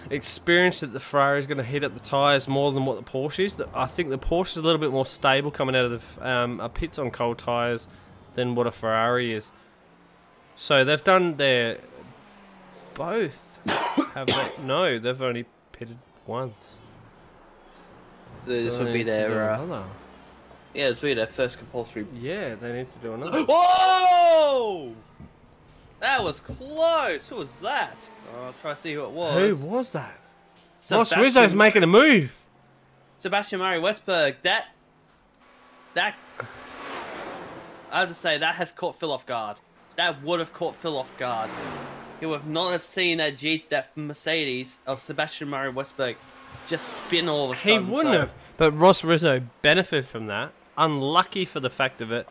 experience that the Ferrari is going to heat up the tyres more than what the Porsche is. I think the Porsche is a little bit more stable coming out of the pits on cold tyres than what a Ferrari is. So they've done their... Both. Have they? No, they've only pitted once. So this would be their... yeah, this would be their first compulsory... Yeah, they need to do another. Whoa! That was close. Who was that? Oh, I'll try to see who it was. Who was that? Ross Rizzo's making a move. Sebastian Murray Westberg. That I have to say that has caught Phil off guard. That would have caught Phil off guard. He would not have seen that Mercedes of Sebastian Murray Westberg just spin all of a sudden. He wouldn't have. But Ross Rizzo benefited from that. Unlucky for the fact of it,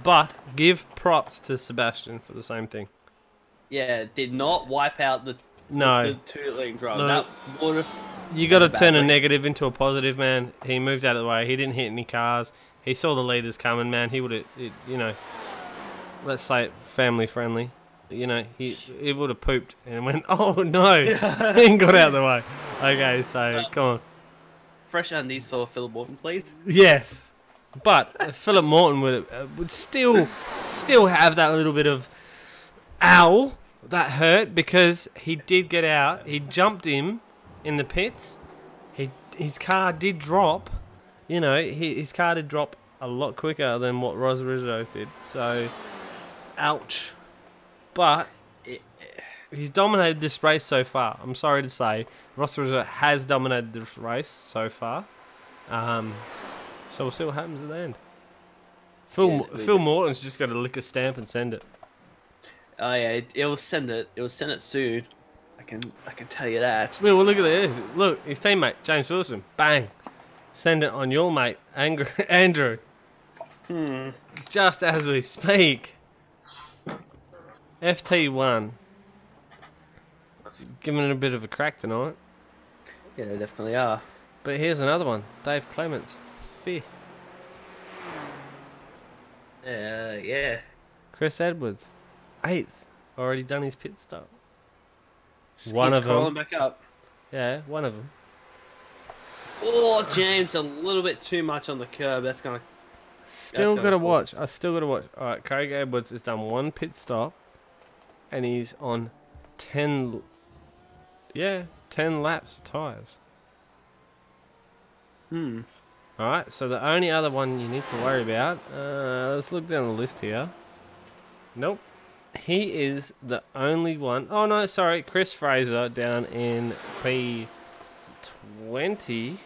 but give props to Sebastian for the same thing. Yeah, did not wipe out the two-lane drive. That would have. You got to turn a negative into a positive, man. He moved out of the way. He didn't hit any cars. He saw the leaders coming, man. He would have, you know, let's say it family friendly. You know, he would have pooped and went, oh no, and got out of the way. Okay, so come on. Fresh undies for Philip Morton, please. Yes, but Philip Morton would still have that little bit of ow that hurt because he did get out. He jumped him in the pits. His car did drop. You know, his car did drop a lot quicker than what Ross Rizzo's did. So, ouch. But he's dominated this race so far. I'm sorry to say, Ross Rizzo has dominated this race so far. So we'll see what happens at the end. Phil Morton's just got to lick a stamp and send it. Oh yeah, it will send it. It will send it soon. I can tell you that. Well, look at this. Look, his teammate James Wilson. Bang. Send it on your mate Andrew. Just as we speak. FT1. Giving it a bit of a crack tonight. Yeah, they definitely are. But here's another one. Dave Clements, 5th. Yeah. Chris Edwards, 8th. Already done his pit stop. One of them. Back up. Yeah, one of them. Oh, James, a little bit too much on the curb. That's gonna. Still gotta watch. I still gotta watch. All right, Craig Edwards has done one pit stop, and he's on 10 laps of tyres. Alright, so the only other one you need to worry about, let's look down the list here. Nope. He is the only one. Oh no, sorry, Chris Fraser down in P20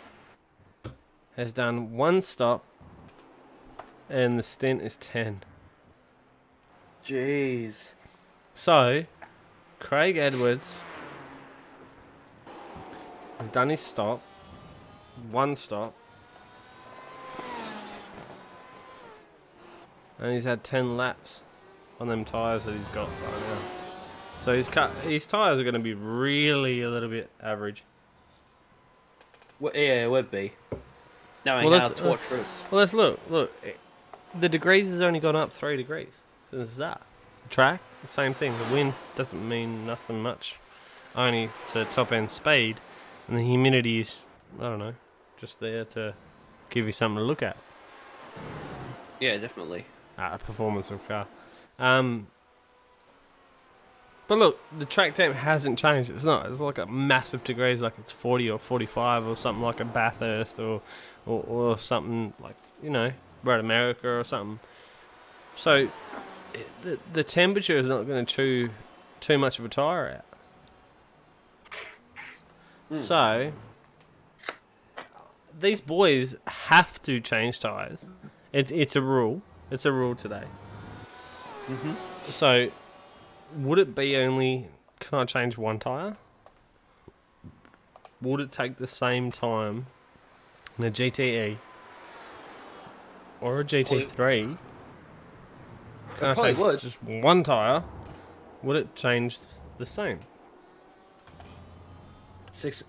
has done one stop, and the stint is 10. Jeez. So, Craig Edwards has done his stop, one stop, and he's had 10 laps on them tyres that he's got right now. So his tyres are going to be really a little bit average. Well, yeah, it would be. Knowing how torturous. Well, let's look. Look, the degrees has only gone up 3 degrees since that. track, same thing. The wind doesn't mean nothing much, only to top end speed, and the humidity is, I don't know, just there to give you something to look at. Yeah, definitely. Performance of car. But look, the track temp hasn't changed. It's not. It's like a massive degrees, like it's 40 or 45 or something like a Bathurst or something like, you know, Road America or something. So the temperature is not going to chew too much of a tyre out. So these boys have to change tyres. It's a rule. It's a rule today. So would it be only, can I change one tyre? Would it take the same time in a GTE or a GT3? Can I change just one tyre? Would it change the same?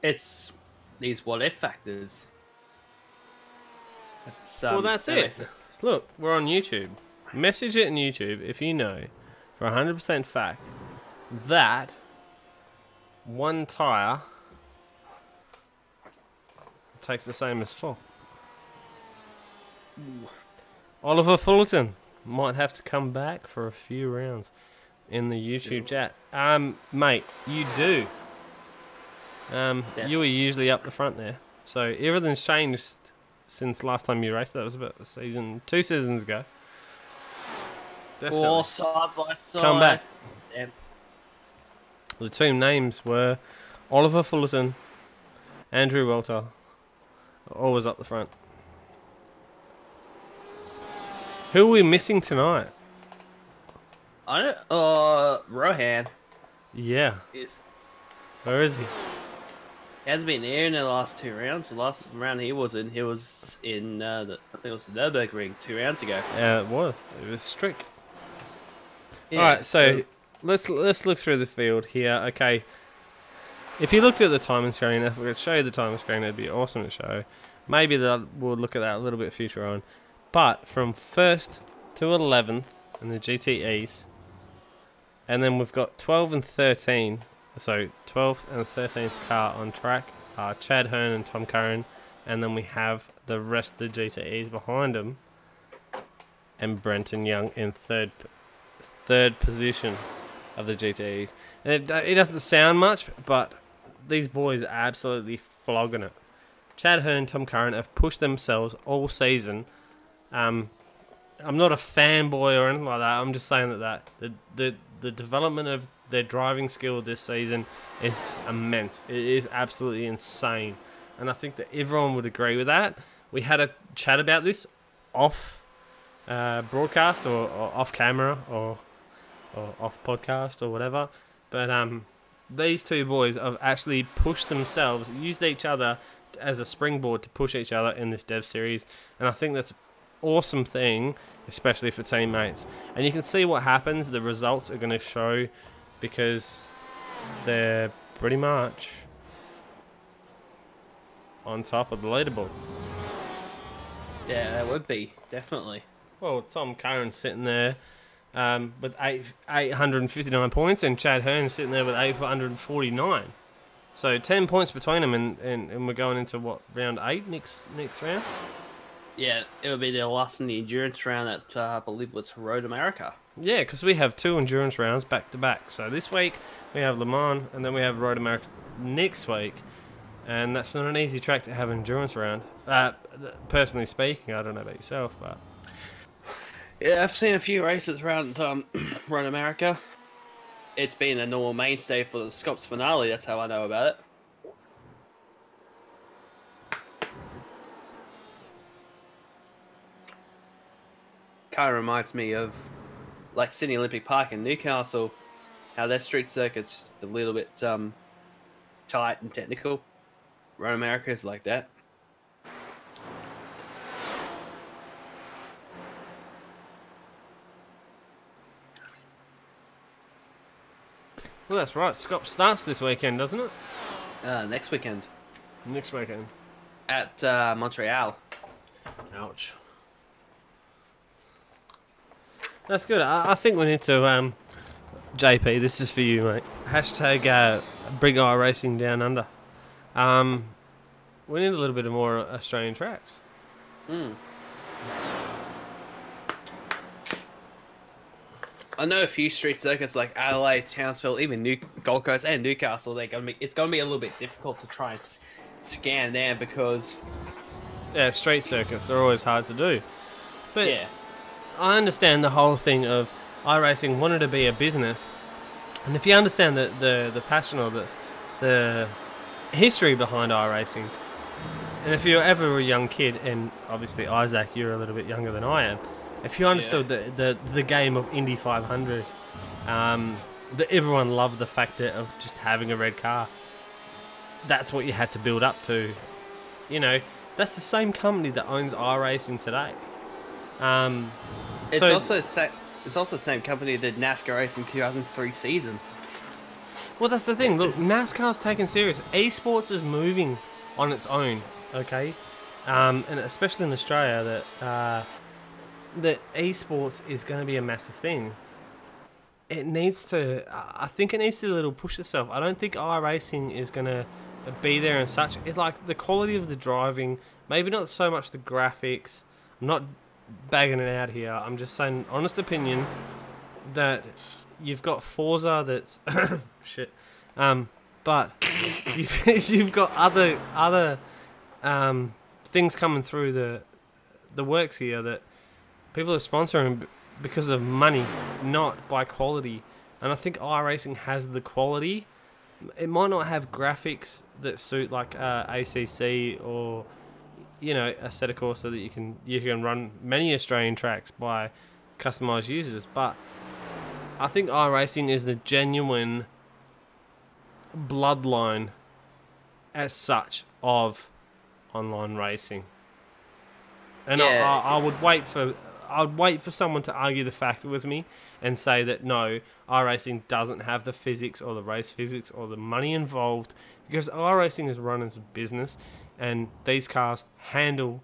It's these what if factors. Well, that's it. Look, we're on YouTube. Message it in YouTube if you know for 100% fact that one tyre takes the same as four. Oliver Fullerton might have to come back for a few rounds in the YouTube chat. Mate, you do. You were usually up the front there. So everything's changed since last time you raced. That was about two seasons ago. Definitely. Or side by side. Come back. Damn. The team names were Oliver Fullerton, Andrew Welter, always up the front. Who are we missing tonight? I don't. Rohan. Yeah. Where is he? He hasn't been there in the last two rounds. The last round he was in, I think it was the Nürburgring 2 rounds ago. Yeah, it was. It was strict. Yeah, all right, so let's look through the field here. Okay, if you looked at the timing screen, if we could show you the timing screen, it'd be awesome to show. Maybe we'll look at that a little bit future on. But from 1st to 11th in the GTEs, and then we've got 12 and 13. So 12th and 13th car on track are Chad Hearn and Tom Curran, and then we have the rest of the GTEs behind them, and Brenton Young in third position of the GTEs. And it doesn't sound much, but these boys are absolutely flogging it. Chad Hearn, Tom Curran have pushed themselves all season. I'm not a fanboy or anything like that. I'm just saying that the development of their driving skill this season is immense. It is absolutely insane, and I think that everyone would agree with that. We had a chat about this off broadcast or off camera or off podcast or whatever, but these two boys have actually pushed themselves, used each other as a springboard to push each other in this dev series, and I think that's an awesome thing, especially for teammates. And you can see what happens. The results are going to show, because they're pretty much on top of the leaderboard. Yeah, that would be, definitely. Well, Tom Curran's sitting there with 859 points, and Chad Hearn's sitting there with 849. So 10 points between them, and we're going into what, round 8 next round? Yeah, it would be their last in the endurance round at, I believe it's Road America. Yeah, because we have 2 endurance rounds back to back. So this week we have Le Mans, and then we have Road America next week. And that's not an easy track to have an endurance round. Personally speaking, I don't know about yourself, but... Yeah, I've seen a few races around Road America. It's been a normal mainstay for the Scops finale, that's how I know about it. Kind of reminds me of like Sydney Olympic Park in Newcastle, how their street circuit's just a little bit tight and technical. Road America is like that. Well, that's right. Scop starts this weekend, doesn't it? Next weekend. Next weekend. At Montreal. Ouch. That's good. I think we need to JP, this is for you, mate. Hashtag bring iRacing down under. We need a little bit of more Australian tracks. I know a few street circuits like Adelaide, Townsville, even Gold Coast and Newcastle. It's gonna be a little bit difficult to try and scan down because street circuits are always hard to do. But yeah, I understand the whole thing of iRacing wanted to be a business, and if you understand the passion or the history behind iRacing, and if you're ever a young kid, and obviously Isaac, you're a little bit younger than I am, if you understood the game of Indy 500, that everyone loved the fact of just having a red car. That's what you had to build up to. You know, that's the same company that owns iRacing today. It's also the same company that NASCAR raced in 2003 season. Well, that's the thing. Look, NASCAR's taken serious. Esports is moving on its own. Okay, and especially in Australia, that esports is going to be a massive thing. It needs to. I think it needs to a little push itself. I don't think iRacing is going to be there and such. It like the quality of the driving, maybe not so much the graphics. I'm not bagging it out here. I'm just saying, honest opinion, that you've got Forza that's shit. But you've got other things coming through the works here that people are sponsoring because of money, not by quality. And I think iRacing has the quality. It might not have graphics that suit like ACC or a set of course so that you can run many Australian tracks by customized users. But I think iRacing is the genuine bloodline as such of online racing. And yeah. I would wait for someone to argue the fact with me and say that no, iRacing doesn't have the physics or the race physics or the money involved, because iRacing is run as a business and these cars handle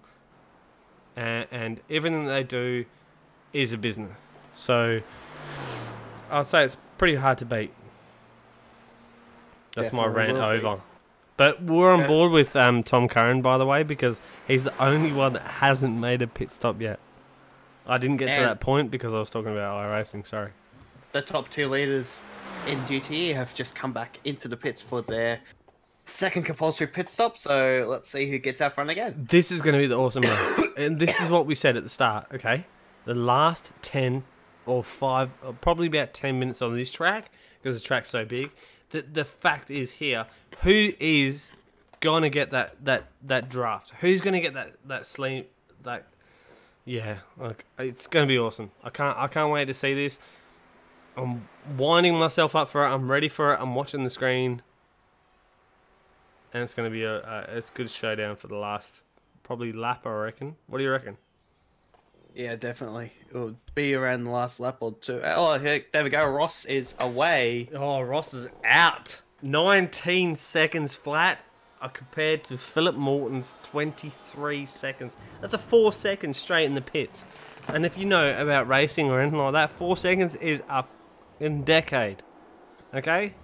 and everything that they do is a business. So I'd say it's pretty hard to beat. That's my rant over. But we're on board with Tom Curran, by the way, because he's the only one that hasn't made a pit stop yet. I didn't get to that point because I was talking about iRacing, sorry. The top 2 leaders in GTE have just come back into the pits for their second compulsory pit stop, so let's see who gets out front again. This is going to be the awesome one. And this is what we said at the start, okay? The last 10 or 5, or probably about 10 minutes on this track, because the track's so big, the fact is here, who is going to get that draft? Who's going to get that sleeve, that... Yeah, like, it's going to be awesome. I can't wait to see this. I'm winding myself up for it. I'm ready for it. I'm watching the screen. And it's going to be it's a good showdown for the last probably lap, I reckon. What do you reckon? Yeah, definitely. It will be around the last lap or two. Oh, there we go. Ross is away. Oh, Ross is out. 19 seconds flat compared to Philip Morton's 23 seconds. That's a 4 seconds straight in the pits. And if you know about racing or anything like that, 4 seconds is a decade. Okay?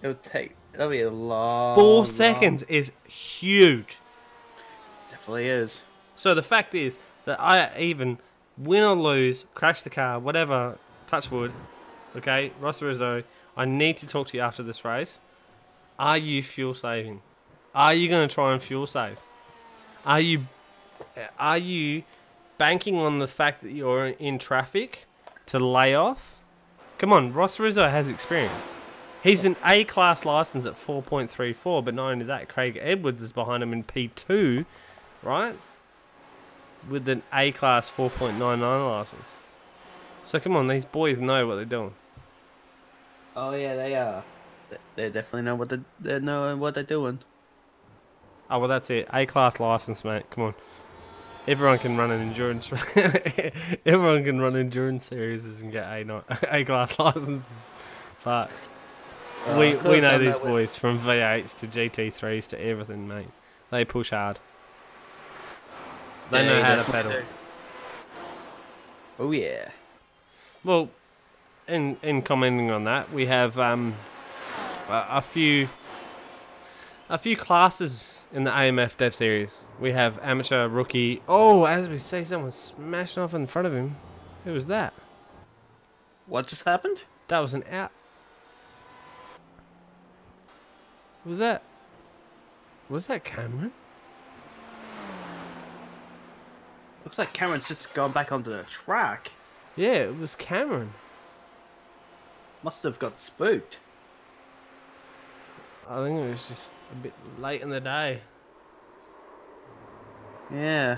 That'll be a long... 4 seconds is huge. Definitely is. So the fact is that I even win or lose, crash the car, whatever, touch wood, okay, Ross Rizzo, I need to talk to you after this race. Are you fuel saving? Are you going to try and fuel save? Are you banking on the fact that you're in traffic to lay off? Come on, Ross Rizzo has experience. He's an A-class license at 4.34, but not only that, Craig Edwards is behind him in P2, right? With an A-class 4.99 license. So come on, these boys know what they're doing. Oh yeah, they are. They definitely know what they're doing. Oh well, that's it. A-class license, mate. Come on. Everyone can run an endurance. Everyone can run endurance series and get A-class licenses. But we know these boys from V8s to GT3s to everything, mate. They push hard. They know how to pedal. Oh yeah. Well, in commenting on that, we have a few classes in the AMF Dev Series. We have amateur, rookie. Oh, as we see, someone smashing off in front of him. Who was that? What just happened? That was an out. Was that Cameron? Looks like Cameron's just gone back onto the track. Yeah, it was Cameron. Must have got spooked. I think it was just a bit late in the day. Yeah.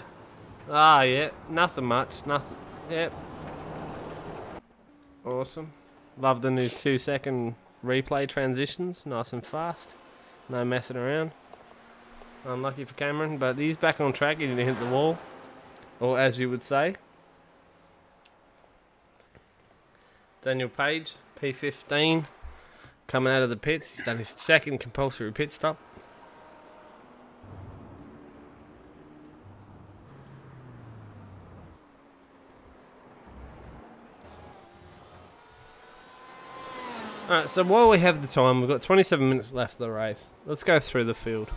Ah, yeah, nothing much, nothing. Yep. Awesome. Love the new 2-second replay transitions, nice and fast. No messing around. Unlucky for Cameron, but he's back on track. He didn't hit the wall, or as you would say. Daniel Page, P15, coming out of the pits. He's done his second compulsory pit stop. Alright, so while we have the time, we've got 27 minutes left of the race. Let's go through the field.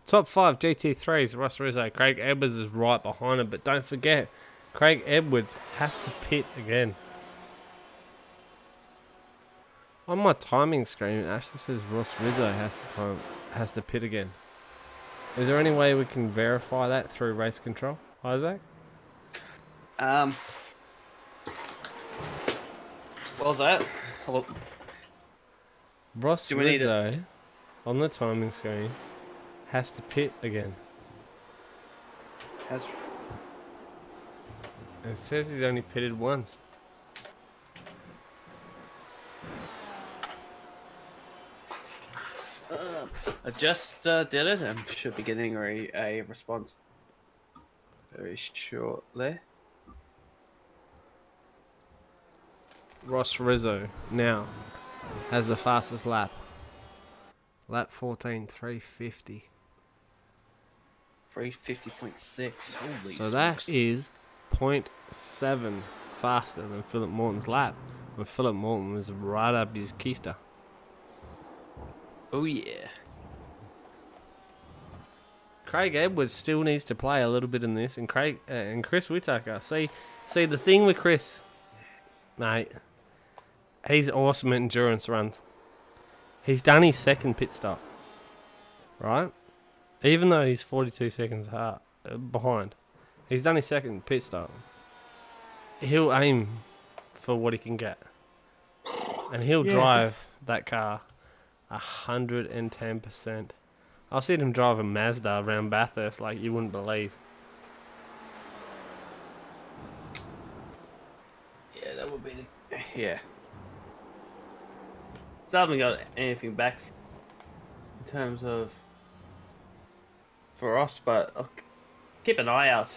Top 5 GT3s, Ross Rizzo. Craig Edwards is right behind him, but don't forget, Craig Edwards has to pit again. On my timing screen, it actually says Ross Rizzo has to pit again. Is there any way we can verify that through race control, Isaac? What was that? Well, Ross Rizzo, on the timing screen, has to pit again. It says he's only pitted once. I just did it and should be getting a response very shortly. Ross Rizzo now has the fastest lap. Lap 14, 350. 350.6. Holy So smokes. that is 0.7 faster than Philip Morton's lap, when Philip Morton was right up his keister. Oh yeah. Craig Edwards still needs to play a little bit in this, and Chris Whittaker. See the thing with Chris, mate. He's awesome at endurance runs. He's done his second pit stop, right? Even though he's 42 seconds behind, he's done his second pit stop. He'll aim for what he can get, and he'll drive that car 110%. I've seen him drive a Mazda around Bathurst like you wouldn't believe. Yeah, that would be the... Yeah. So I haven't got anything back in terms of for us, but I'll keep an eye out.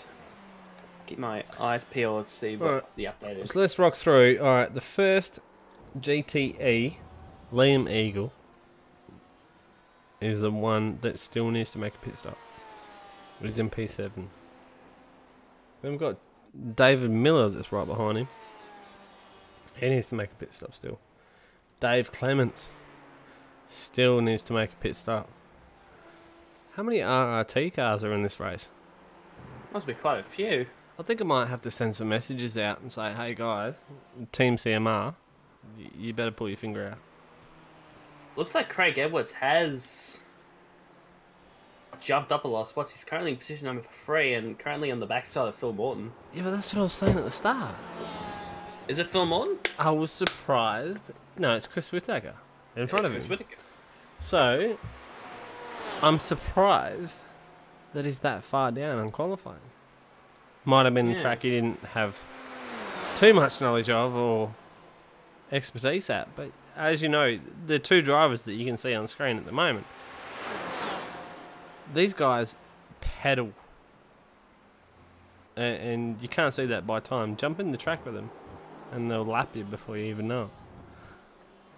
Keep my eyes peeled to see what the update is. So let's rock through. Alright, the first GTE, Liam Eagle, is the one that still needs to make a pit stop. He's in P7. Then we've got David Miller that's right behind him. He needs to make a pit stop still. Dave Clements still needs to make a pit stop. How many RRT cars are in this race? Must be quite a few. I think I might have to send some messages out and say, hey guys, Team CMR, you better pull your finger out. Looks like Craig Edwards has jumped up a lot of spots. He's currently in position number 3 and currently on the backside of Phil Morton. Yeah, but that's what I was saying at the start. Is it Phil Morton? I was surprised. No, it's Chris Whittaker in front of him. Chris Whittaker. So, I'm surprised that he's that far down on qualifying. Might have been a track he didn't have too much knowledge of or expertise at, but as you know, the two drivers that you can see on screen at the moment, these guys pedal, and you can't see that by time. Jump in the track with them and they'll lap you before you even know it.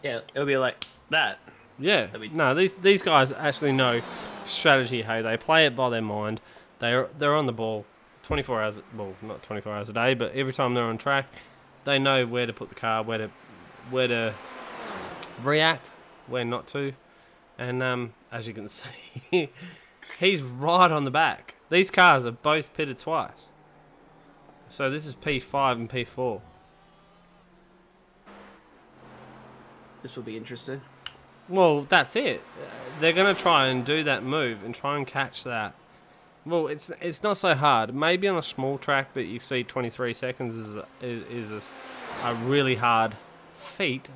Yeah, it'll be like that. Yeah, no, these guys actually know strategy. Hey, they play it by their mind. They're on the ball 24 hours, well, not 24 hours a day, but every time they're on track, they know where to put the car, where to react, where not to. And as you can see, he's right on the back. These cars are both pitted twice. So this is P5 and P4. This will be interesting. Well, that's it. They're going to try and do that move and try and catch that. Well, it's not so hard. Maybe on a small track that you see 23 seconds is a really hard feat.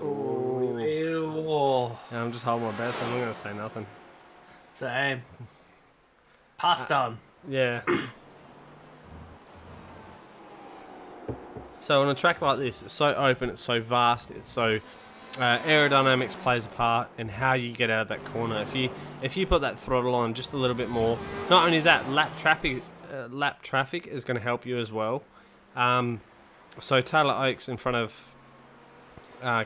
Oh. Yeah, I'm just holding my breath. I'm not going to say nothing. Same. Pass done. Yeah. So on a track like this, it's so open, it's so vast, it's so aerodynamics plays a part in how you get out of that corner. If you put that throttle on just a little bit more, not only that, lap traffic is going to help you as well. So Taylor Oakes in front of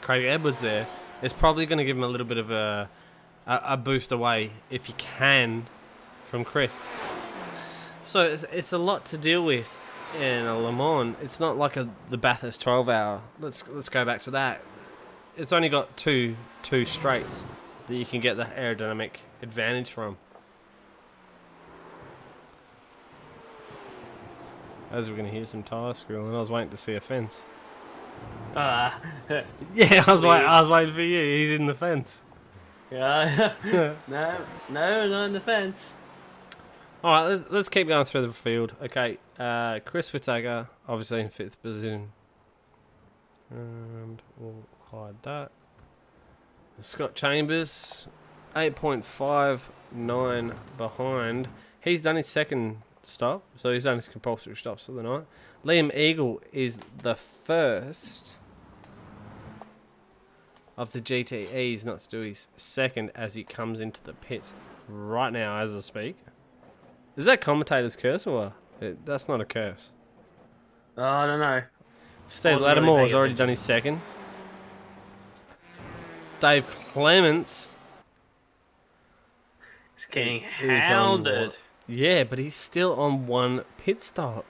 Craig Edwards there is probably going to give him a little bit of a boost away if you can from Chris. So it's a lot to deal with in a Le Mans. It's not like the Bathurst 12-hour. Let's go back to that. It's only got two straights that you can get the aerodynamic advantage from. As we're going to hear some tyre squealing, I was waiting to see a fence. Yeah, I was waiting for you. He's in the fence. Yeah. No, not in the fence. Alright, let's keep going through the field. Okay, Chris Whittaker, obviously in 5th position. And we'll hide that. Scott Chambers, 8.59 behind. He's done his second stop, so he's done his compulsory stops of the night. Liam Eagle is the first of the GTEs not to do his second as he comes into the pits right now as I speak. Is that commentator's curse or what? That's not a curse. Oh, I don't know. Steve Lattimore has already done his second. Dave Clements. He's getting hounded. Yeah, but he's still on one pit stop.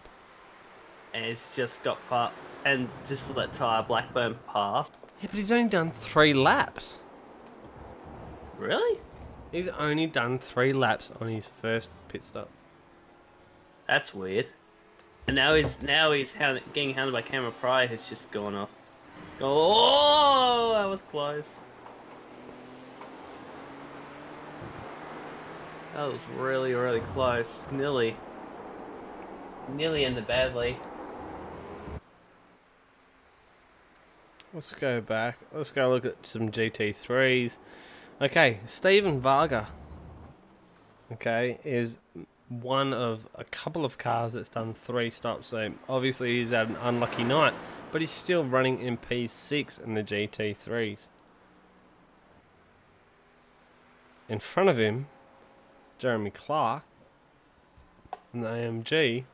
And he's just got part and just let Tyre Blackburn pass. Yeah, but he's only done 3 laps. Really? He's only done 3 laps on his first pit stop. That's weird. And now he's getting hounded by Cameron Pryor, who's just gone off. Oh, that was close. That was really, really close. Nearly ended badly. Let's go back. Let's go look at some GT3s. Okay, Stephen Varga. Okay, is one of a couple of cars that's done 3 stops. So obviously he's had an unlucky night, but he's still running in P6 in the GT3s. In front of him, Jeremy Clark in the AMG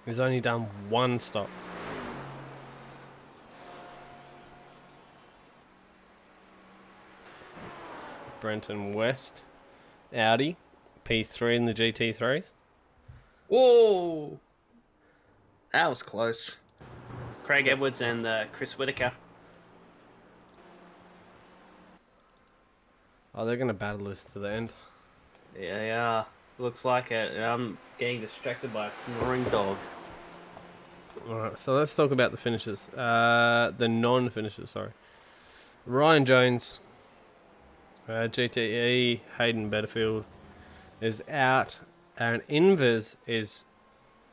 has only done 1 stop. Brenton West, Audi, P3 in the GT3s. Whoa! That was close. Craig Edwards and Chris Whittaker. Oh, they're going to battle this to the end. Yeah. Looks like it. I'm getting distracted by a snoring dog. Alright, so let's talk about the finishes. The non-finishers, sorry. Ryan Jones, GTE, Hayden Betterfield is out. Aaron Inves is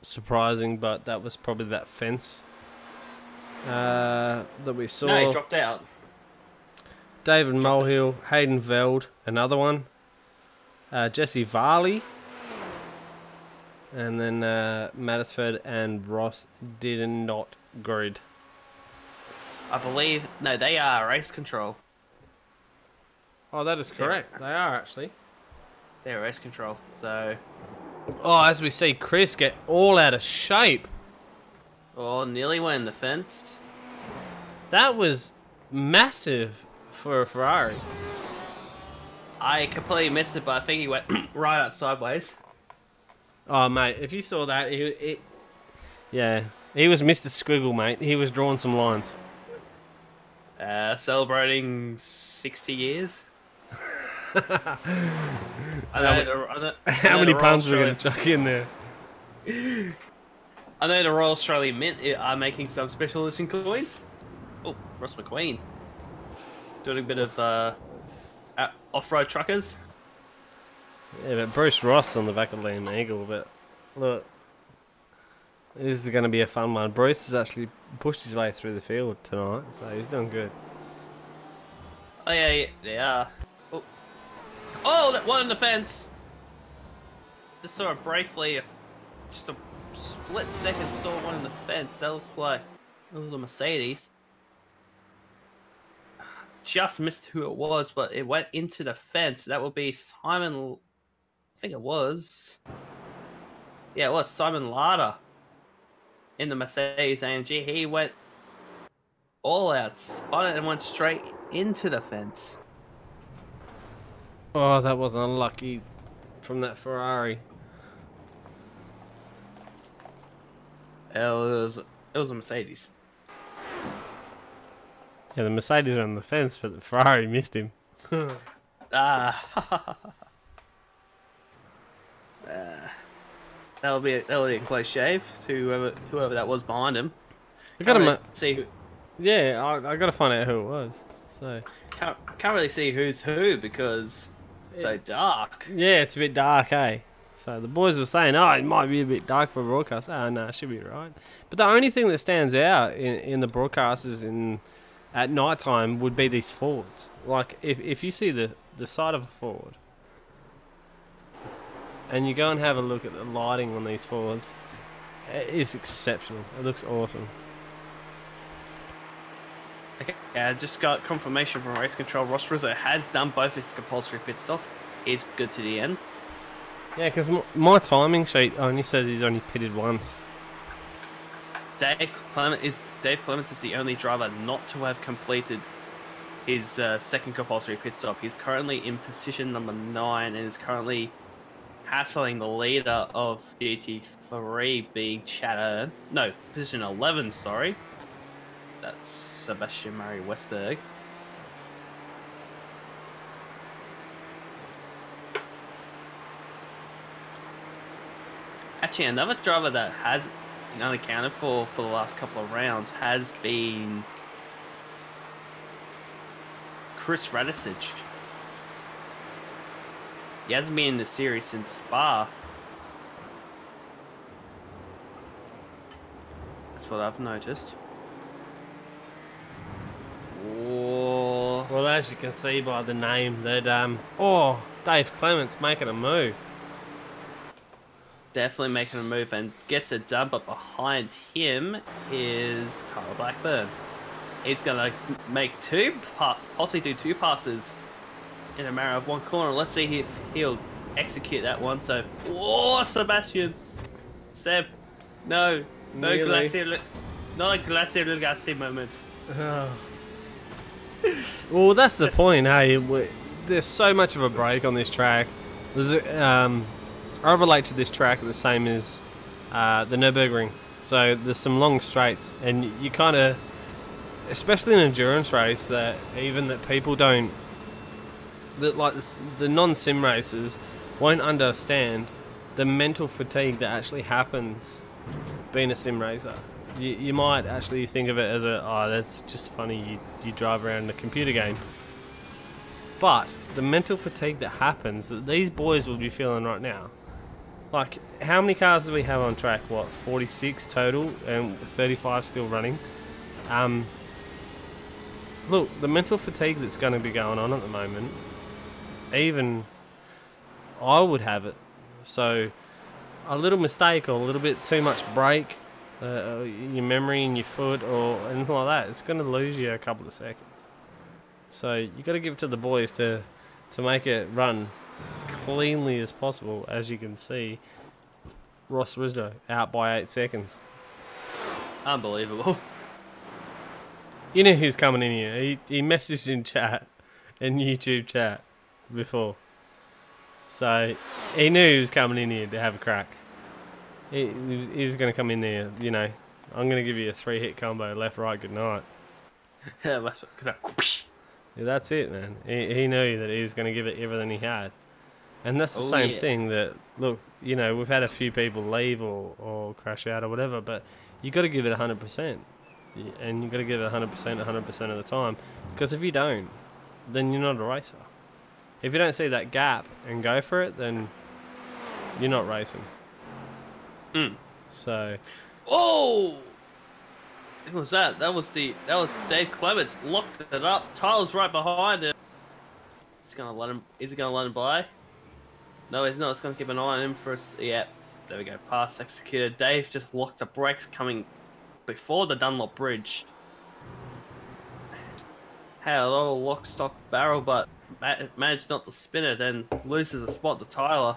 surprising, but that was probably that fence that we saw. No, he dropped out. David Mulhill, Hayden Veld, another one. Jesse Varley. And then Mattisford and Ross did not grid. I believe... No, they are race control. Oh, that is correct. They are, actually. They're race control, so... Oh, as we see Chris get all out of shape. Oh, nearly went in the fence. That was massive for a Ferrari. I completely missed it, but I think he went right out sideways. Oh, mate, if you saw that, yeah, he was Mr. Squiggle, mate. He was drawing some lines. Celebrating 60 years. How many puns are we going to chuck in there? I know the Royal Australian Mint are making some special edition coins. Oh, Ross McQueen. Doing a bit of off-road truckers. Yeah, but Bruce Ross on the back of Liam Eagle. But look, this is going to be a fun one. Bruce has actually pushed his way through the field tonight, so he's doing good. Oh, yeah, they are. Oh, that one in the fence. Just saw it briefly, just a split second, saw one in the fence. That looked like it was a Mercedes. Just missed who it was, but it went into the fence. That would be Simon. I think it was. Yeah, it was Simon Larder in the Mercedes AMG. He went all out, spun it, and went straight into the fence. Oh, that was unlucky from that Ferrari. It was a Mercedes. Yeah, the Mercedes were on the fence, but the Ferrari missed him. That'll be a close shave to whoever that was behind him. I gotta see who. Yeah, I gotta find out who it was. So can't really see who's who because it's so dark. Yeah, it's a bit dark, eh? So the boys were saying, oh, it might be a bit dark for broadcast. Oh, no, it should be right. But the only thing that stands out in the broadcasters at night time would be these Fords. Like, if you see the side of a Ford and you go and have a look at the lighting on these Fords, it is exceptional. It looks awesome. Okay, I just got confirmation from Race Control. Ross Rizzo has done both his compulsory pit stop. He's good to the end. Yeah, because my timing sheet only says he's only pitted once. Dave Clements is the only driver not to have completed his second compulsory pit stop. He's currently in position number 9 and is currently hassling the leader of GT3 being Chad Earn. No, position 11, sorry. That's Sebastian Murray Westberg. Actually, another driver that has been unaccounted for the last couple of rounds has been Chris Radisich. He hasn't been in the series since Spa. That's what I've noticed. Oh. Well, as you can see by the name, that Dave Clements making a move. Definitely making a move and gets it done, but behind him is Tyler Blackburn. He's gonna make possibly do 2 passes in a matter of 1 corner. Let's see if he'll execute that one. So, Sebastian, Seb, no Glacier, not a Glacier Lugatti moment. Well, that's the point, hey. There's so much of a break on this track. There's I relate to this track the same as the Nürburgring. So there's some long straights, and you kind of, especially in an endurance race, that people don't, that like the non-sim racers won't understand the mental fatigue that actually happens being a sim racer. You might actually think of it as that's just funny, you drive around in a computer game. But the mental fatigue that happens, that these boys will be feeling right now. Like, how many cars do we have on track? What, 46 total and 35 still running? Look, the mental fatigue that's going to be going on at the moment, even I would have it. So, a little mistake or a little bit too much brake, your memory in your foot or anything like that, it's going to lose you a couple of seconds. So, you got to give it to the boys to make it run cleanly as possible. As you can see, Ross Rizzo out by 8 seconds. Unbelievable. You know who's coming in here. He messaged in chat, in YouTube chat, before. So he knew he was coming in here to have a crack. He was going to come in there, you know, I'm going to give you a 3-hit combo, left, right, good night. Yeah, because Yeah, that's it, man. He knew that he was going to give it everything he had. And that's the Oh, same yeah. thing that, look, you know, we've had a few people leave or crash out or whatever, but you got to give it 100%. And you got to give it 100% of the time. Because if you don't, then you're not a racer. If you don't see that gap and go for it, then you're not racing. So... Oh! What was that? That was Dave Clements locked it up. Tyler's right behind him. He's gonna let him. Is he gonna let him by? No, he's not. He's gonna keep an eye on him for us. Yeah, there we go. Pass executed. Dave just locked the brakes coming before the Dunlop Bridge. Had a lot of lock, stock, barrel, but managed not to spin it and loses a spot to Tyler.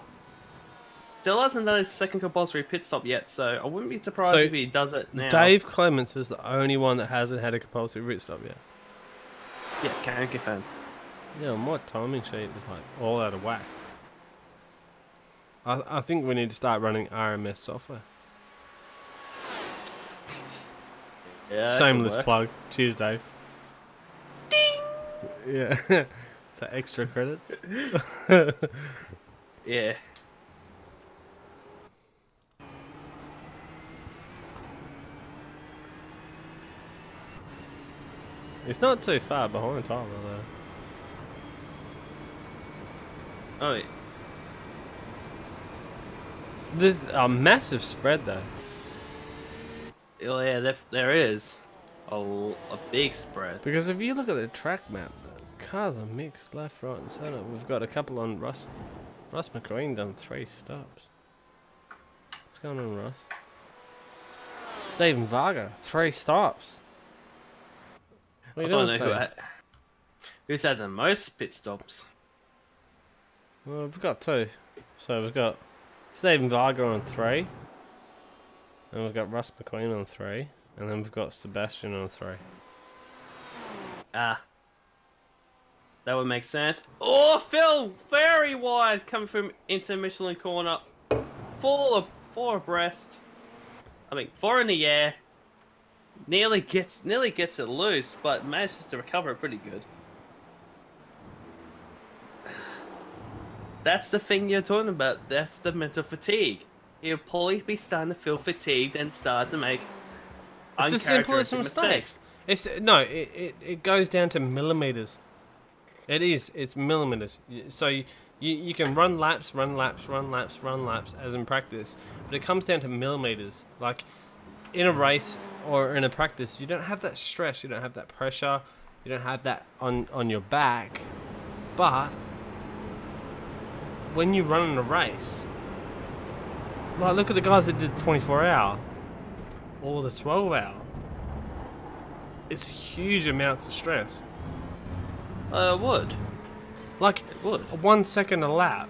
Still hasn't done his second compulsory pit stop yet, so I wouldn't be surprised if he does it now. Dave Clements is the only one that hasn't had a compulsory pit stop yet. Yeah, Karanka fan. Yeah, my timing sheet is like all out of whack. I think we need to start running RMS software. Yeah. Shameless plug. Cheers, Dave. Ding! Yeah. So extra credits. Yeah. It's not too far behind Tyler though. Oh, yeah. There's a massive spread though. Oh yeah, there is a big spread. Because if you look at the track map, the cars are mixed left, right, and centre. We've got a couple on Russ McQueen done 3 stops. What's going on, Russ? Stephen Varga 3 stops. What are you doing, Steve? Who's had the most pit stops? Well, we've got 2. So we've got Stephen Varga on 3. And we've got Russ McQueen on 3. And then we've got Sebastian on 3. Ah. That would make sense. Oh, Phil! Very wide coming from into Michelin corner. 4 abreast. I mean, 4 in the air. Nearly gets it loose, but manages to recover it pretty good. That's the thing you're talking about. That's the mental fatigue. He'll probably be starting to feel fatigued and start to make It's the simplest mistakes. It goes down to millimeters. It is. It's millimeters. So you can run laps as in practice, but it comes down to millimeters. Like in a race or in a practice, you don't have that stress, you don't have that pressure, you don't have that on your back. But when you run in a race, like look at the guys that did 24-hour or the 12-hour. It's huge amounts of stress. It would. Like, It would. 1 second a lap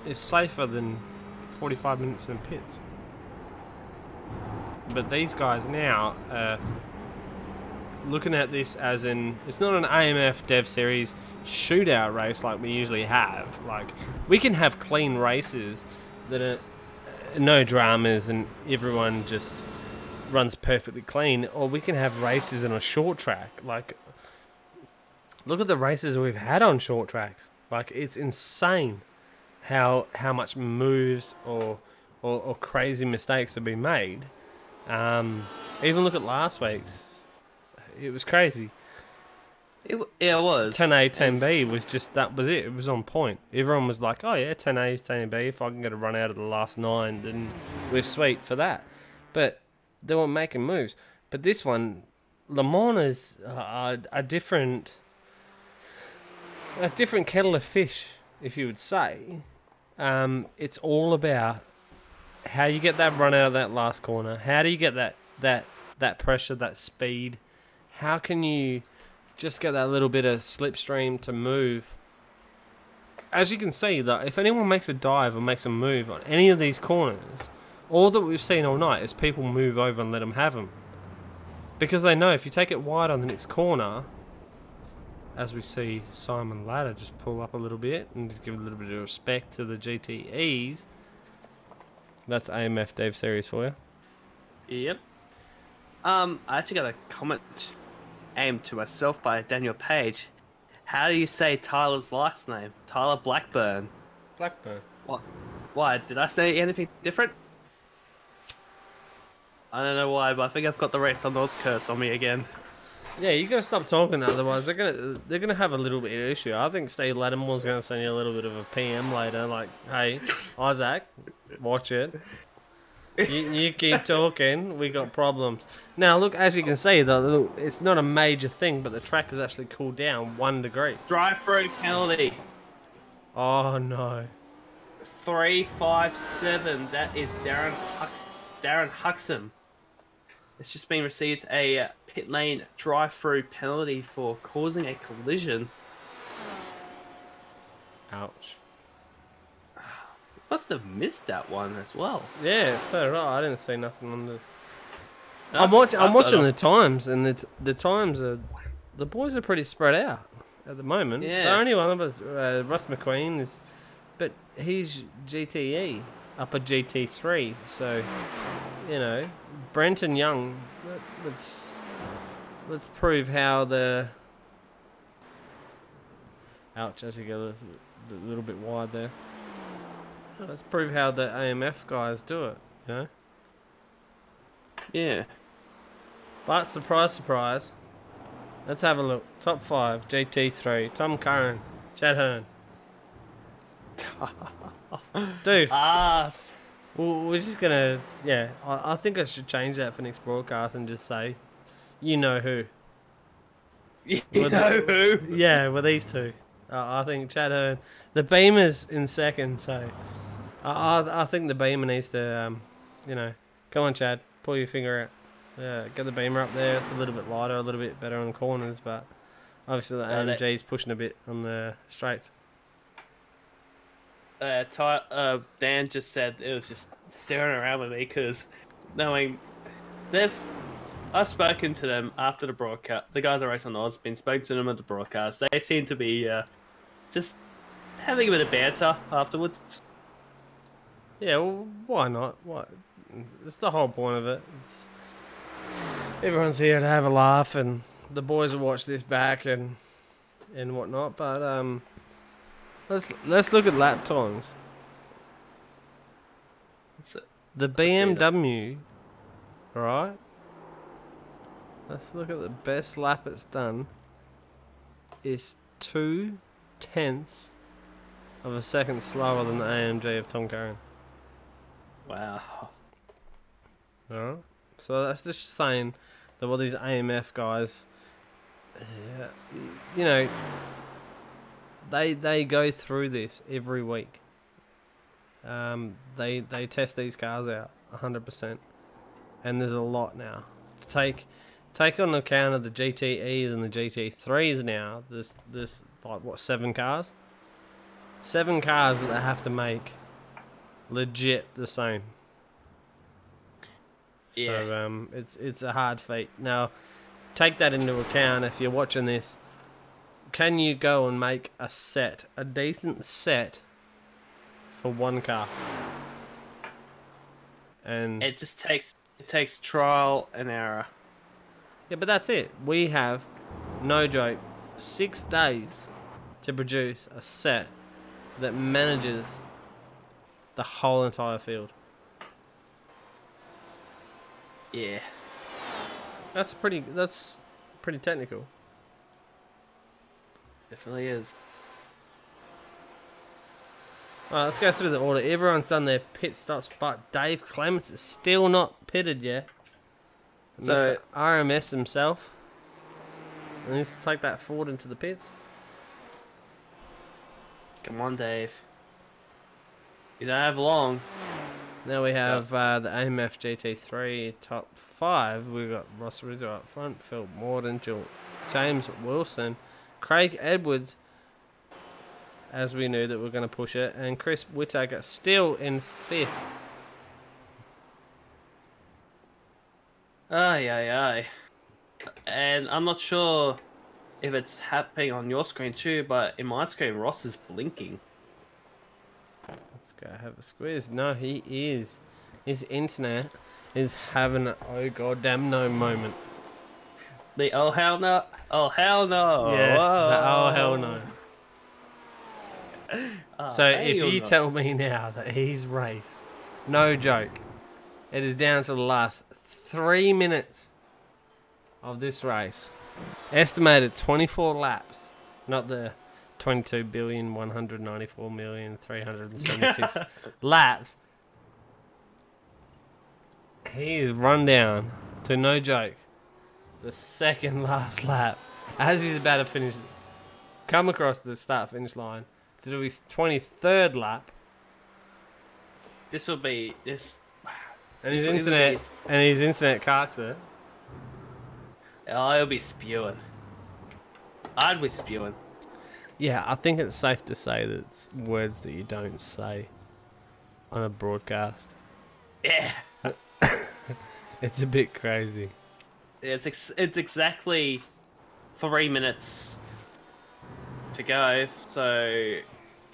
is safer than 45 minutes in pits. But these guys now are looking at this as in, it's not an AMF Dev Series shootout race like we usually have. Like, we can have clean races that are no dramas and everyone just runs perfectly clean, or we can have races in a short track. Like, look at the races we've had on short tracks. Like, it's insane how much moves or crazy mistakes have been made. Even look at last week's. It was crazy. It was. 10A, 10B was just, that was it. It was on point. Everyone was like, oh yeah, 10A, 10B. If I can get a run out of the last 9, then we're sweet for that. But they weren't making moves. But this one, Le Mans is a different kettle of fish, if you would say. It's all about how you get that run out of that last corner. How do you get that pressure, that speed? How can you just get that little bit of slipstream to move? As you can see, that if anyone makes a dive or makes a move on any of these corners, all that we've seen all night is people move over and let them have them. Because they know if you take it wide on the next corner, as we see Simon Ladder just pull up a little bit and just give a little bit of respect to the GTEs, That's AMF Dave series for you. Yep. I actually got a comment aimed to myself by Daniel Page. How do you say Tyler's last name? Tyler Blackburn. Blackburn. What? Why? Did I say anything different? I don't know why, but I think I've got the Race on Oz curse on me again. Yeah, you gotta stop talking, otherwise they're gonna have a little bit of issue. I think Steve Lattimore's gonna send you a little bit of a PM later, like, hey, Isaac, watch it. You keep talking, we got problems. Now, look, as you can see, though, it's not a major thing, but the track has actually cooled down 1 degree. Drive-through penalty. Oh no. 357. That is Darren Huxham. It's just been received a pit lane drive-through penalty for causing a collision. Ouch. Must have missed that one as well. Yeah, so did I. I didn't see nothing on the. I'm watching the times, and the times are, the boys are pretty spread out at the moment. Yeah. The only one of us, Russ McQueen, is, but he's GTE, upper GT3, so you know, Brenton Young. Let's prove how the. Ouch! As you go a little bit wide there. Let's prove how the AMF guys do it, you know? Yeah. But surprise, surprise. Let's have a look. Top 5, GT3, Tom Curran, Chad Hearn. Dude. We're just gonna, yeah, I think I should change that for next broadcast and just say, you know who. You know who? Yeah, with these two. I think Chad Hearn. The Beamer's in second, so I think the Beamer needs to, you know, come on, Chad, pull your finger out. Yeah, get the Beamer up there. It's a little bit lighter, a little bit better on the corners, but obviously the AMG's pushing a bit on the straights. Dan just said it was just staring around with me because knowing I've spoken to them after the broadcast. The guys at Race on Oz been spoken to them at the broadcast. They seem to be just having a bit of banter afterwards. Yeah, well, why not? What? It's the whole point of it. Everyone's here to have a laugh, and the boys will watch this back and whatnot. But let's look at lap times. The BMW, right? Let's look at the best lap it's done. Is 0.2 of a second slower than the AMG of Tom Curran. Wow. Alright. So that's just saying that all these AMF guys, you know, they go through this every week. They test these cars out 100%, and there's a lot now to take on account of the GTEs and the GT3s now. There's like what, 7 cars? 7 cars that they have to make legit the same. Yeah. So it's a hard feat. Now, take that into account if you're watching this. Can you go and make a decent set for one car? And it takes trial and error. Yeah, but that's it. We have, no joke, 6 days to produce a set that manages the whole entire field. Yeah. That's pretty technical. Definitely is. Alright, let's go through the order. Everyone's done their pit stops, but Dave Clements is still not pitted yet. So, Mr. RMS himself. And he's to take that forward into the pits. Come on, Dave. You don't have long. Now we have the AMF GT3 top 5. We've got Ross Rizzo up front, Phil Morden, James Wilson, Craig Edwards, as we knew that we're going to push it, and Chris Whittaker still in 5th. Aye. And I'm not sure if it's happening on your screen too, but in my screen, Ross is blinking. Let's go have a squeeze. No, he is. His internet is having an oh goddamn no moment. The oh hell no. Oh hell no. Yeah, the Whoa. oh hell no. So if you tell me now that he's raced, no joke, it is down to the last 3 minutes of this race. Estimated 24 laps, not the 22,194,376 laps. He is run down to, no joke, the second last lap as he's about to finish, come across the start finish line to do his 23rd lap. This will be this. And his internet carks it. Oh, he'll be spewing. I'd be spewing. Yeah, I think it's safe to say that it's words that you don't say on a broadcast. Yeah. It's a bit crazy. It's exactly 3 minutes to go, so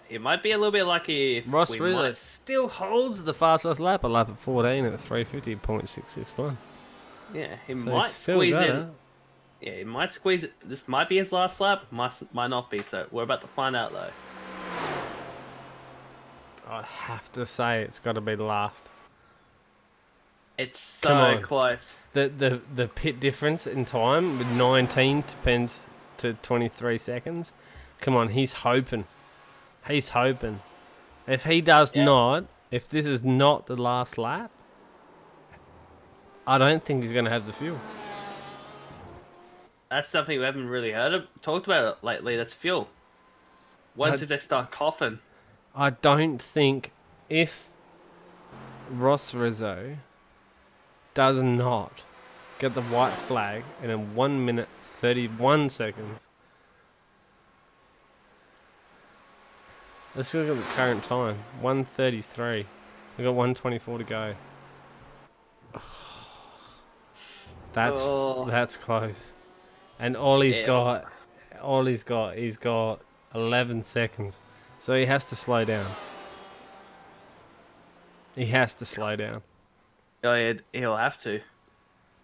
it might be a little bit lucky if Ross we Rizzo might... still holds the fastest lap, a lap at 14 at 350.661. Yeah, he So might he's still squeeze got in. it. Yeah, he might squeeze it. This might be his last lap, might not be, so we're about to find out though. I'd have to say it's got to be the last. It's Come so on. close. The pit difference in time with 19 depends to 23 seconds. Come on, he's hoping. He's hoping. If he does not, if this is not the last lap, I don't think he's going to have the fuel. That's something we haven't really talked about lately. That's fuel. Once if they start coughing. I don't think if Ross Rizzo does not get the white flag in a 1 minute 31 seconds. Let's look at the current time. 1:33. We've got 1:24 to go. That's close. And he's got 11 seconds. So he has to slow down. He has to slow down. Oh yeah, he'll have to.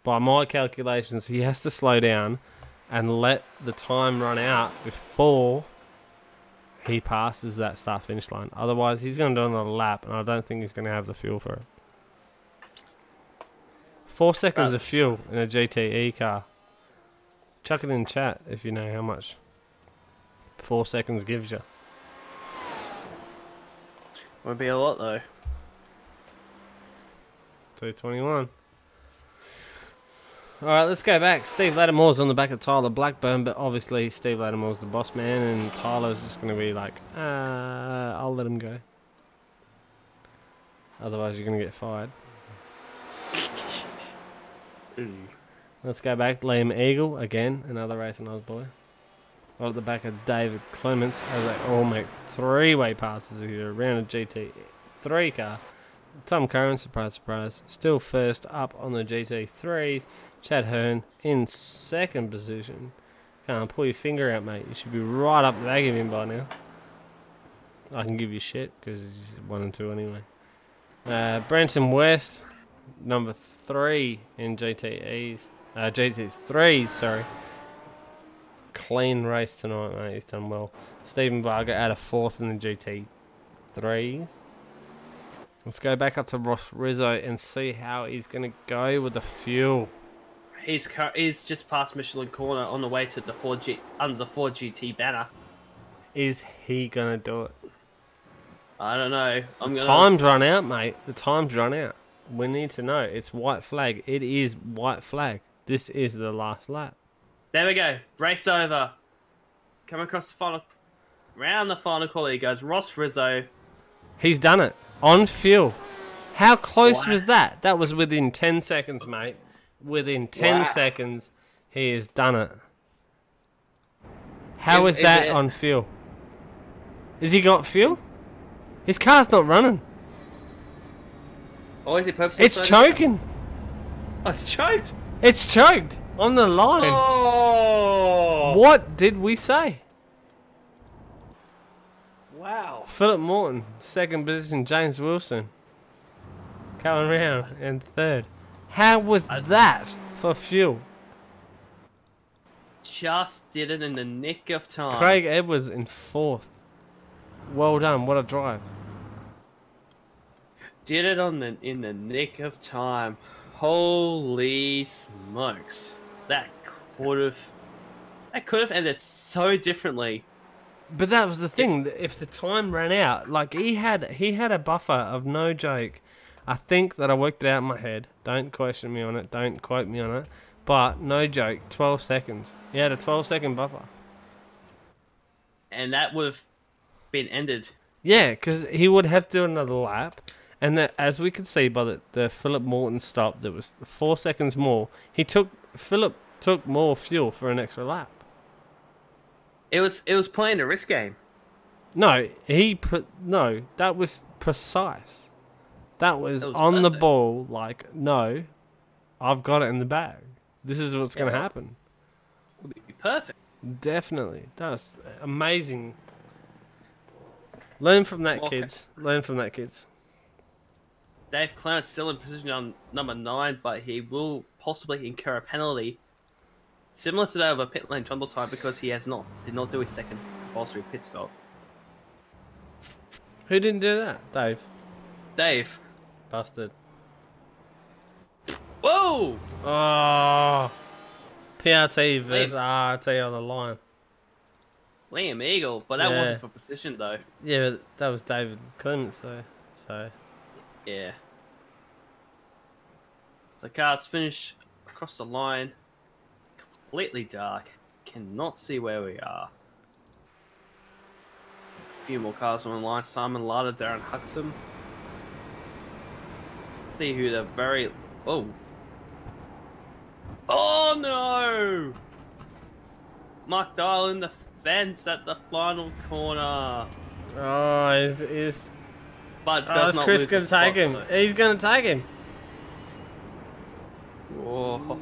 By my calculations, he has to slow down and let the time run out before he passes that start-finish line. Otherwise, he's going to do another lap, and I don't think he's going to have the fuel for it. 4 seconds of fuel in a GTE car. Chuck it in chat if you know how much 4 seconds gives you. Won't be a lot though. 2:21. Alright, let's go back. Steve Lattimore's on the back of Tyler Blackburn, but obviously Steve Lattimore's the boss man, and Tyler's just going to be like, I'll let him go. Otherwise, you're going to get fired. Let's go back. Liam Eagle, again, another racing Ausboy. Right at the back of David Clements, as they all make three-way passes here around a GT3 car. Tom Curran, surprise, surprise, still first up on the GT3s. Chad Hearn in second position. Can't pull your finger out, mate. You should be right up the back of him by now. I can give you shit because he's 1 and 2 anyway. Brenton West, number 3 in GT3s, sorry. Clean race tonight, mate. He's done well. Stephen Varga out of 4th in the GT3s. Let's go back up to Ross Rizzo and see how he's going to go with the fuel. He's just past Michelin Corner on the way to the 4G under the 4GT banner. Is he going to do it? I don't know. Time's run out, mate. The time's run out. We need to know. It's white flag. It is white flag. This is the last lap. There we go. Race over. Come across the final. Round the final corner he goes. Ross Rizzo. He's done it. On fuel. How close was that? That was within 10 seconds, mate. Within 10 seconds, he has done it. How is that on fuel? Has he got fuel? His car's not running. Oh, is he purposely? It's choking. Oh, it's choked. It's choked on the line. Oh. What did we say? Wow. Philip Morton, second position. James Wilson. coming around in third. How was that for fuel? Just did it in the nick of time. Craig Edwards in fourth. Well done. What a drive. Did it in the nick of time. Holy smokes! That could have ended so differently. But that was the thing. If the time ran out, like he had a buffer of no joke. I think that I worked it out in my head. Don't question me on it. Don't quote me on it. But no joke, 12 seconds. He had a 12-second buffer. And that would have been ended. Yeah, because he would have to do another lap. And that, as we could see by the Philip Morton stop, there was 4 seconds more. Philip took more fuel for an extra lap. It was playing a risk game. No, that was precise. That was on the perfect. ball. Like, no, I've got it in the bag. This is what's going to happen. Would be perfect. Definitely, that was amazing. Learn from that, Okay. kids. Learn from that, kids. Dave Clarence still in position on number 9, but he will possibly incur a penalty similar to that of a pit lane trundle time because he did not do his second compulsory pit stop. Who didn't do that? Dave. Dave. Busted. Whoa! Oh. PRT versus RT on the line. Liam Eagle, but that Yeah. wasn't for position though. Yeah, but that was David Clements though. So. Yeah. So cars finish across the line. Completely dark. Cannot see where we are. A few more cars on the line. Simon Lada, Darren Hudson. See who the very... Oh. Oh no! Mark Dial in the fence at the final corner. Oh, is But oh, does is not Chris lose gonna his spot, tag him? though. He's gonna tag him. Oh.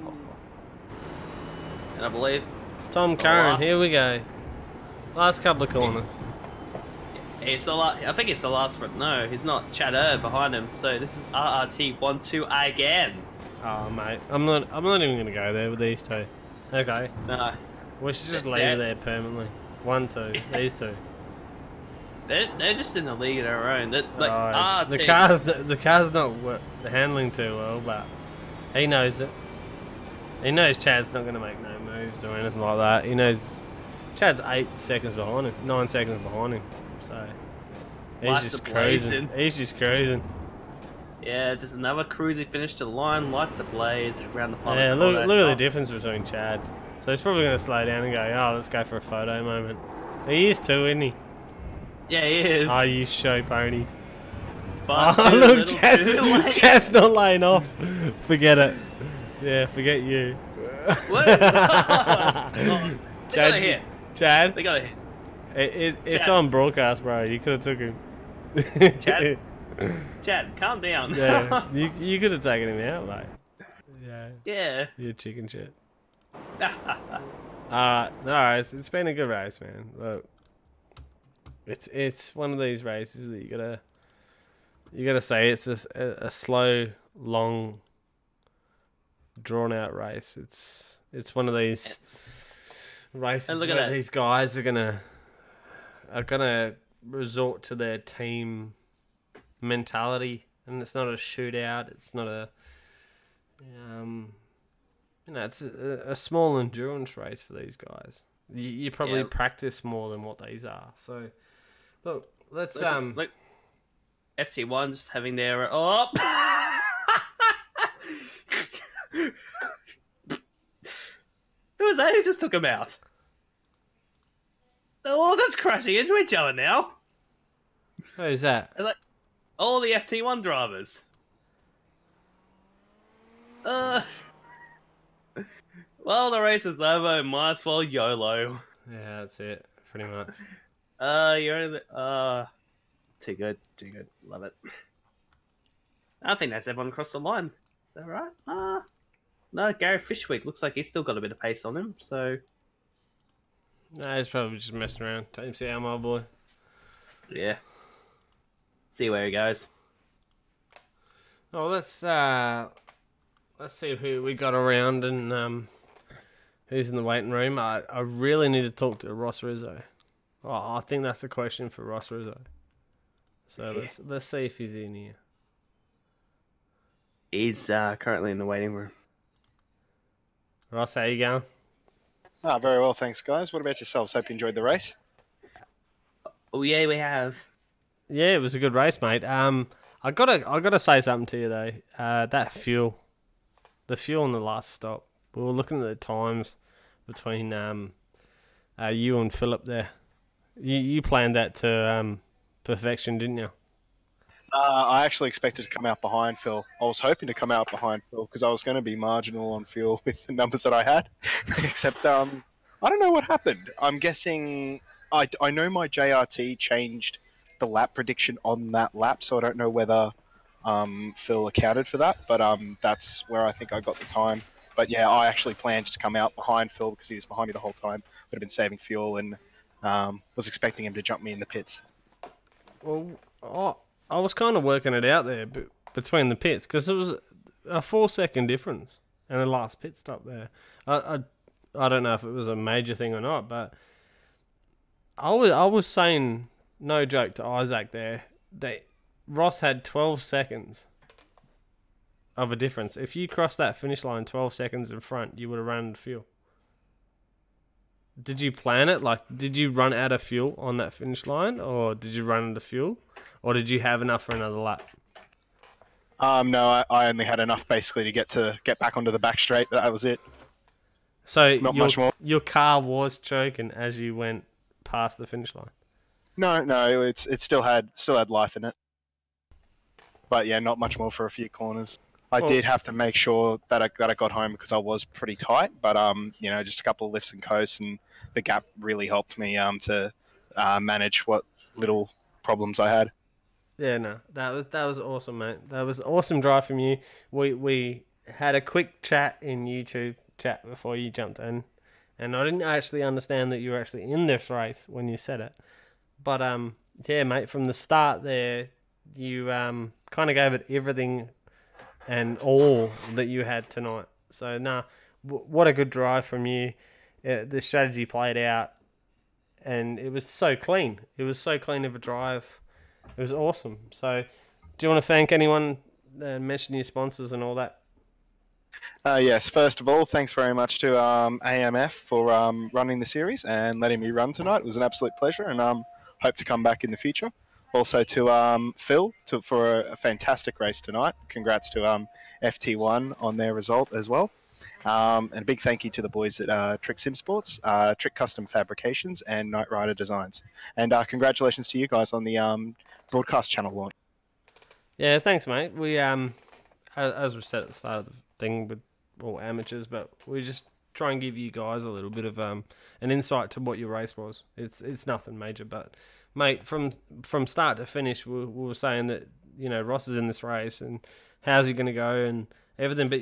And I believe Tom The Curran, last- here we go. Last couple of corners. it's the last. I think it's the last one. No, he's not. Chad Erb behind him. So this is RRT 1-2 again. Oh mate, I'm not even gonna go there with these two. Okay. No, We should just leave They're- it there permanently. 1, 2. These two. they're just in the league of their own. They're, like Oh, RRT. the car's not handling too well, but he knows it. He knows Chad's not gonna make no moves or anything like that. He knows Chad's 8 seconds behind him, 9 seconds behind him. So he's Lights just are cruising. blazing. He's just cruising. Yeah, just another cruisy finish to the line. Lights ablaze around the final Yeah, corner. look at the difference between Chad. So he's probably gonna slow down and go, oh, let's go for a photo moment. He is too, isn't he? Yeah, he is. Oh, you show ponies. But Oh, too look, little, Chad's, too late. Chad's not laying off. Forget it. Yeah, forget you. What? They got a hit. Chad, They got a hit. it's Chad. on broadcast, bro. You could have took him. Chad? Chad, calm down. Yeah, you could have taken him out, mate. Yeah, Yeah. you chicken shit. No, it's been a good race, man. Look, it's one of these races that you gotta say it's a slow, long, drawn out race. It's one of these races And look at where that. these guys are gonna resort to their team mentality, and it's not a shootout. It's not a it's a small endurance race for these guys. You probably Yeah. practice more than what these are. So, look, let's Look, FT1 just having their oh. Who was that? Who just took him out? Oh, that's crashing into each other now. who's that? They're like all the FT1 drivers. Well, the race is over. Might as well YOLO. Yeah, that's it, pretty much. You're in the, too good, love it. I think that's everyone across the line. Is that right? No, Gary Fishweek looks like he's still got a bit of pace on him, so No, he's probably just messing around. Team see my boy. yeah. See where he goes. Oh, let's see who we got around and who's in the waiting room. I really need to talk to Ross Rizzo. Oh, I think that's a question for Ross Rizzo. So let's see if he's in here. He's currently in the waiting room. Ross, how you going? Very well, thanks, guys. What about yourselves? Hope you enjoyed the race. Oh yeah, we have. Yeah, it was a good race, mate. I gotta say something to you though. That fuel, the fuel on the last stop. We were looking at the times between you and Philip there. You planned that to perfection, didn't you? I actually expected to come out behind Phil. I was hoping to come out behind Phil because I was going to be marginal on fuel with the numbers that I had. Except, I don't know what happened. I'm guessing... I know my JRT changed the lap prediction on that lap, so I don't know whether Phil accounted for that, but that's where I think I got the time. But yeah, I actually planned to come out behind Phil because he was behind me the whole time. Would have been saving fuel and was expecting him to jump me in the pits. Well, I was kind of working it out there between the pits because it was a 4-second difference in the last pit stop there. I don't know if it was a major thing or not, but I was saying, no joke to Isaac there, that Ross had 12 seconds of a difference. If you crossed that finish line 12 seconds in front, you would have run out of fuel. Did you plan it? Like, did you run out of fuel on that finish line, or did you run out of fuel, or did you have enough for another lap? No, I only had enough basically to get back onto the back straight. That was it. So not much more. Your car was choking as you went past the finish line. No, it still had life in it. But yeah, not much more for a few corners. I did have to make sure that I got home because I was pretty tight. But just a couple of lifts and coasts, and the gap really helped me to manage what little problems I had. Yeah, no, that was awesome, mate. That was an awesome drive from you. We had a quick chat in YouTube chat before you jumped in, and I didn't actually understand that you were actually in this race when you said it. But yeah, mate, from the start there, you kind of gave it everything and all that you had tonight. So what a good drive from you. The strategy played out, and it was so clean. It was so clean of a drive. It was awesome. So, do you want to thank anyone, mention your sponsors and all that? Yes, first of all, thanks very much to AMF for running the series and letting me run tonight. It was an absolute pleasure, and hope to come back in the future. Also to Phil for a fantastic race tonight. Congrats to FT1 on their result as well. And a big thank you to the boys at Trick Sim Sports, Trick Custom Fabrications, and Knight Rider Designs. And congratulations to you guys on the broadcast channel launch. Yeah, thanks, mate. We as we said at the start of the thing, with all amateurs, but we just try and give you guys a little bit of an insight to what your race was. It's nothing major, but mate, from start to finish, we were saying that Ross is in this race and how's he going to go and everything, but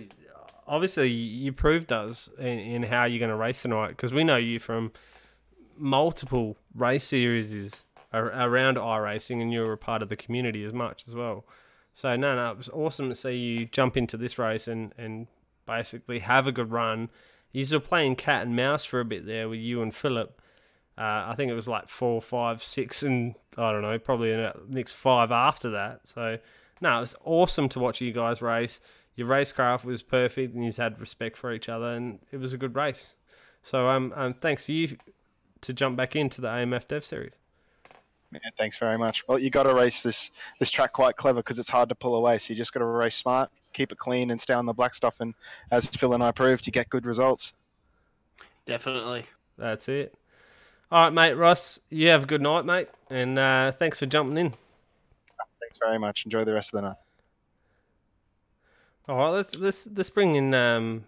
obviously you proved us in how you're going to race tonight, because we know you from multiple race series around iRacing, and you're a part of the community as much as well. So no, it was awesome to see you jump into this race and basically have a good run. You were playing cat and mouse for a bit there with you and Philip. I think it was like 4, 5, 6, and I don't know, probably in the next 5 after that. So no, it was awesome to watch you guys race. Your racecraft was perfect, and you had respect for each other, and it was a good race. So thanks to you to jump back into the AMF Dev Series. Yeah, thanks very much. Well, you got to race this track quite clever because it's hard to pull away. So you just got to race smart, keep it clean, and stay on the black stuff. And as Phil and I proved, you get good results. Definitely. That's it. All right, mate. Ross, you have a good night, mate, and thanks for jumping in. Thanks very much. Enjoy the rest of the night. All right, let's bring in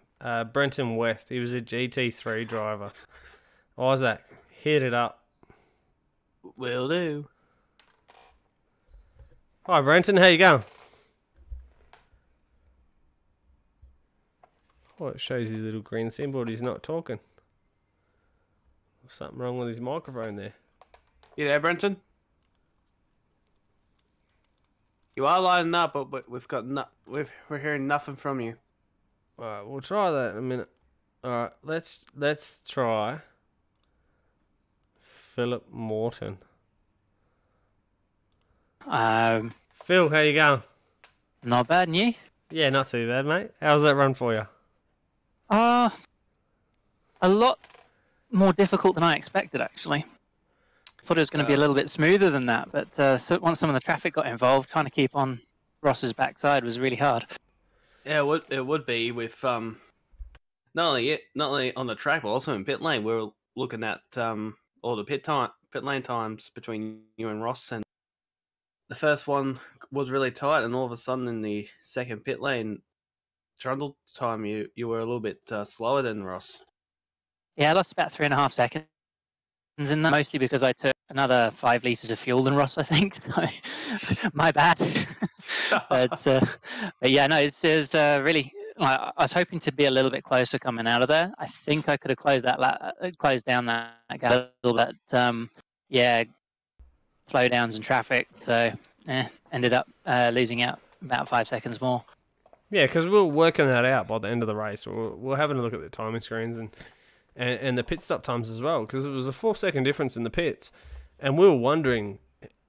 Brenton West. He was a GT3 driver. Isaac, hit it up. Will do. Hi, Brenton. How you going? Oh, it shows his little green symbol. He's not talking. Something wrong with his microphone there. You there, Brenton? You are lining up, but we've got we're hearing nothing from you. All right, we'll try that in a minute. All right, let's try Philip Morton. Phil, how you going? Not bad, and you? Yeah, not too bad, mate. How's that run for you? A lot more difficult than I expected, actually. Thought it was going to be a little bit smoother than that, but so once some of the traffic got involved, trying to keep on Ross's backside was really hard. Yeah, it would be with not only on the track but also in pit lane. We're looking at all the pit lane times between you and Ross, and the first one was really tight, and all of a sudden in the second pit lane trundle time, you were a little bit slower than Ross. Yeah, I lost about 3.5 seconds in that, mostly because I took another 5 litres of fuel than Ross, I think. So, my bad. but yeah, no, it's really. I was hoping to be a little bit closer coming out of there. I think I could have closed down that gap a little bit. Yeah, slowdowns and traffic. So, ended up losing out about 5 seconds more. Yeah, because we were working that out by the end of the race. We're having a look at the timing screens and the pit stop times as well, because it was a 4-second difference in the pits, and we were wondering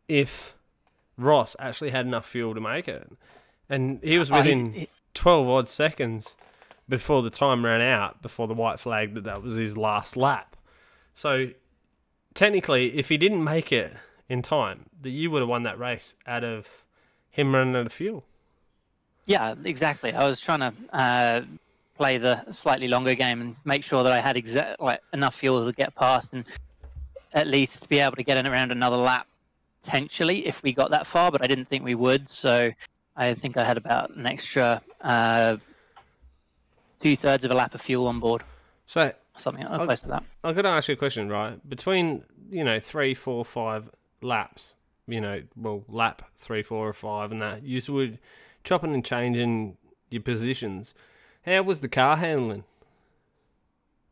if Ross actually had enough fuel to make it, and he was within 12 odd seconds before the time ran out, before the white flag that was his last lap. So technically, if he didn't make it in time, that you would have won that race out of him running out of fuel. Yeah, exactly. I was trying to play the slightly longer game and make sure that I had enough fuel to get past and at least be able to get in around another lap, potentially, if we got that far, but I didn't think we would, so I think I had about an extra 2/3 of a lap of fuel on board. So something close to that. I've got to ask you a question, right? Between, 3, 4, 5 laps, lap 3, 4, or 5 and that, you would chopping and changing your positions. How was the car handling?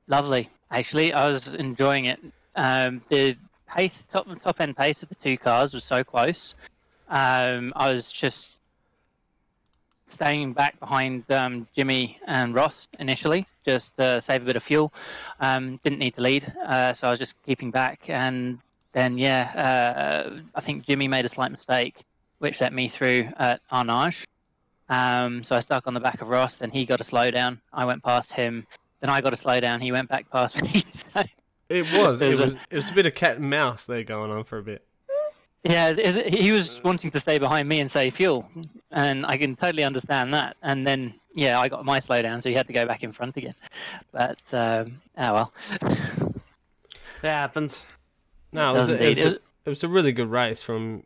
Lovely, actually. I was enjoying it. The pace, top end pace of the two cars was so close. I was just staying back behind Jimmy and Ross initially, just save a bit of fuel. Didn't need to lead, so I was just keeping back. And then, I think Jimmy made a slight mistake, which let me through at Arnage. So I stuck on the back of Ross, then he got a slowdown. I went past him, then I got a slowdown. He went back past me. So it was a bit of cat and mouse there going on for a bit. Yeah, he was wanting to stay behind me and save fuel, and I can totally understand that. And then, I got my slowdown, so he had to go back in front again. But, oh well. It happens. No, it was a really good race from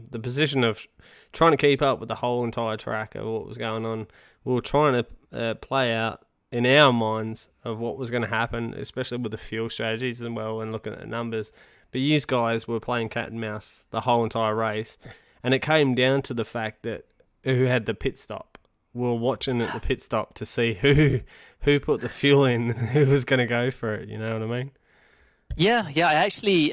the position of trying to keep up with the whole entire track of what was going on. We were trying to play out in our minds of what was going to happen, especially with the fuel strategies as well and looking at the numbers. But you guys were playing cat and mouse the whole entire race, and it came down to the fact that who had the pit stop. We were watching at the pit stop to see who put the fuel in, and who was going to go for it. You know what I mean? Yeah. I actually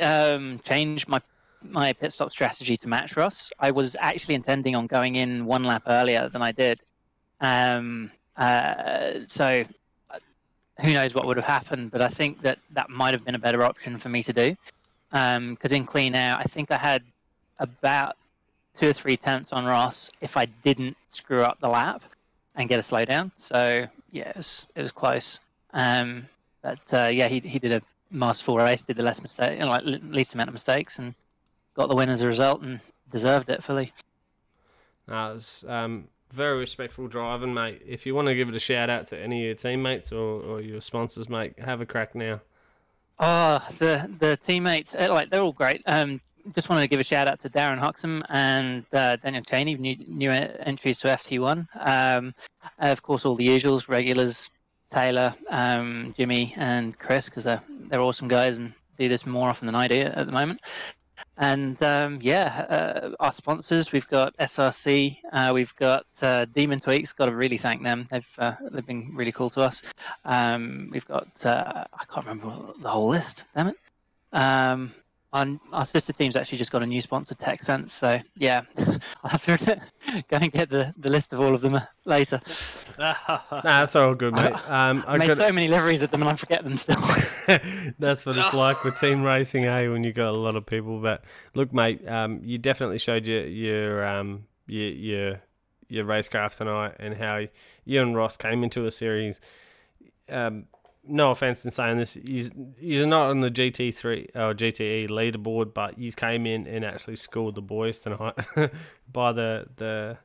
changed my pit stop strategy to match Ross. I was actually intending on going in 1 lap earlier than I did. So who knows what would have happened, but I think that might have been a better option for me to do. Because in clean air, I think I had about 2 or 3 tenths on Ross if I didn't screw up the lap and get a slowdown. So yeah, it was close. He did a masterful race, did the least amount of mistakes, and got the win as a result, and deserved it fully. No, it was very respectful driving, mate. If you want to give it a shout out to any of your teammates or your sponsors, mate, have a crack now. Oh, the teammates, they're all great. Just wanted to give a shout out to Darren Hoxham and Daniel Cheney, new entries to FT1. Of course, all the usuals, regulars, Taylor, Jimmy, and Chris, because they're awesome guys and do this more often than I do at the moment. And our sponsors, we've got SRC, we've got Demon Tweaks. Got to really thank them. They've been really cool to us. We've got I can't remember the whole list. Damn it. Our sister team's actually just got a new sponsor, TechSense. So yeah, I'll have to go and get the list of all of them later. Nah, that's all good, mate. I made so many liveries of them, and I forget them still. That's what it's like with team racing, eh? When you got a lot of people. But look, mate, you definitely showed your racecraft tonight, and how you and Ross came into a series. No offense in saying this, he's not on the GT3 or GTE leaderboard, but he's came in and actually schooled the boys tonight by the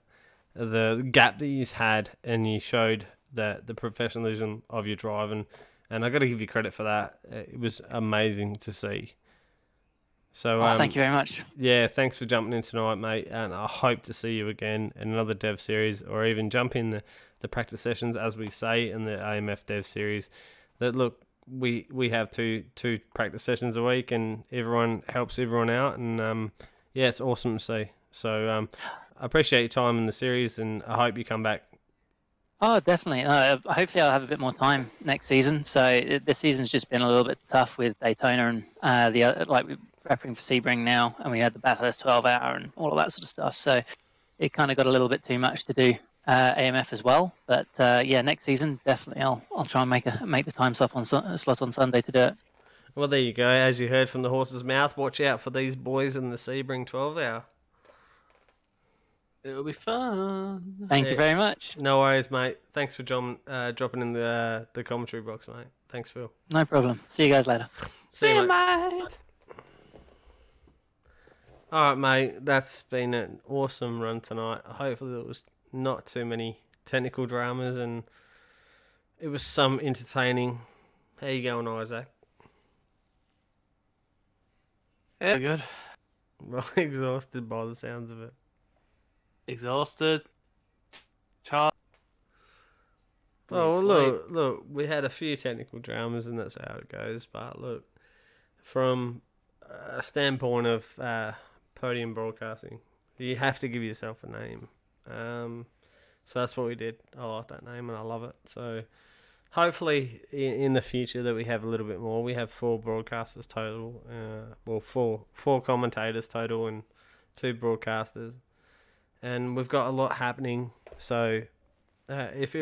gap that he's had, and he showed the professionalism of your driving, and I got to give you credit for that. It was amazing to see. So thank you very much. Yeah, thanks for jumping in tonight, mate, and I hope to see you again in another Dev series, or even jump in the practice sessions, as we say in the AMF Dev series. That look, we have two practice sessions a week, and everyone helps everyone out, and yeah, it's awesome to see. So I appreciate your time in the series, and I hope you come back. Oh, definitely. Hopefully, I'll have a bit more time next season. So this season's just been a little bit tough with Daytona and the other, like we're prepping for Sebring now, and we had the Bathurst 12-hour and all of that sort of stuff. So it kind of got a little bit too much to do. AMF as well, but yeah, next season definitely I'll try and make the time slot on Sunday to do it. Well, there you go. As you heard from the horse's mouth, watch out for these boys in the Sebring 12-hour. It'll be fun. Thank you very much. No worries, mate. Thanks for dropping in the commentary box, mate. Thanks, Phil. No problem. See you guys later. See you, mate. All right, mate. That's been an awesome run tonight. Hopefully there was not too many technical dramas, and it was some entertaining. How you going, Isaac? Yeah, good. Well, exhausted by the sounds of it. Exhausted. Charged. Oh, look, we had a few technical dramas, and that's how it goes. But look, from a standpoint of podium broadcasting, you have to give yourself a name. So that's what we did. I like that name and I love it. So hopefully in the future that we have a little bit more. We have 4 broadcasters total. Four commentators total and 2 broadcasters. And we've got a lot happening. So if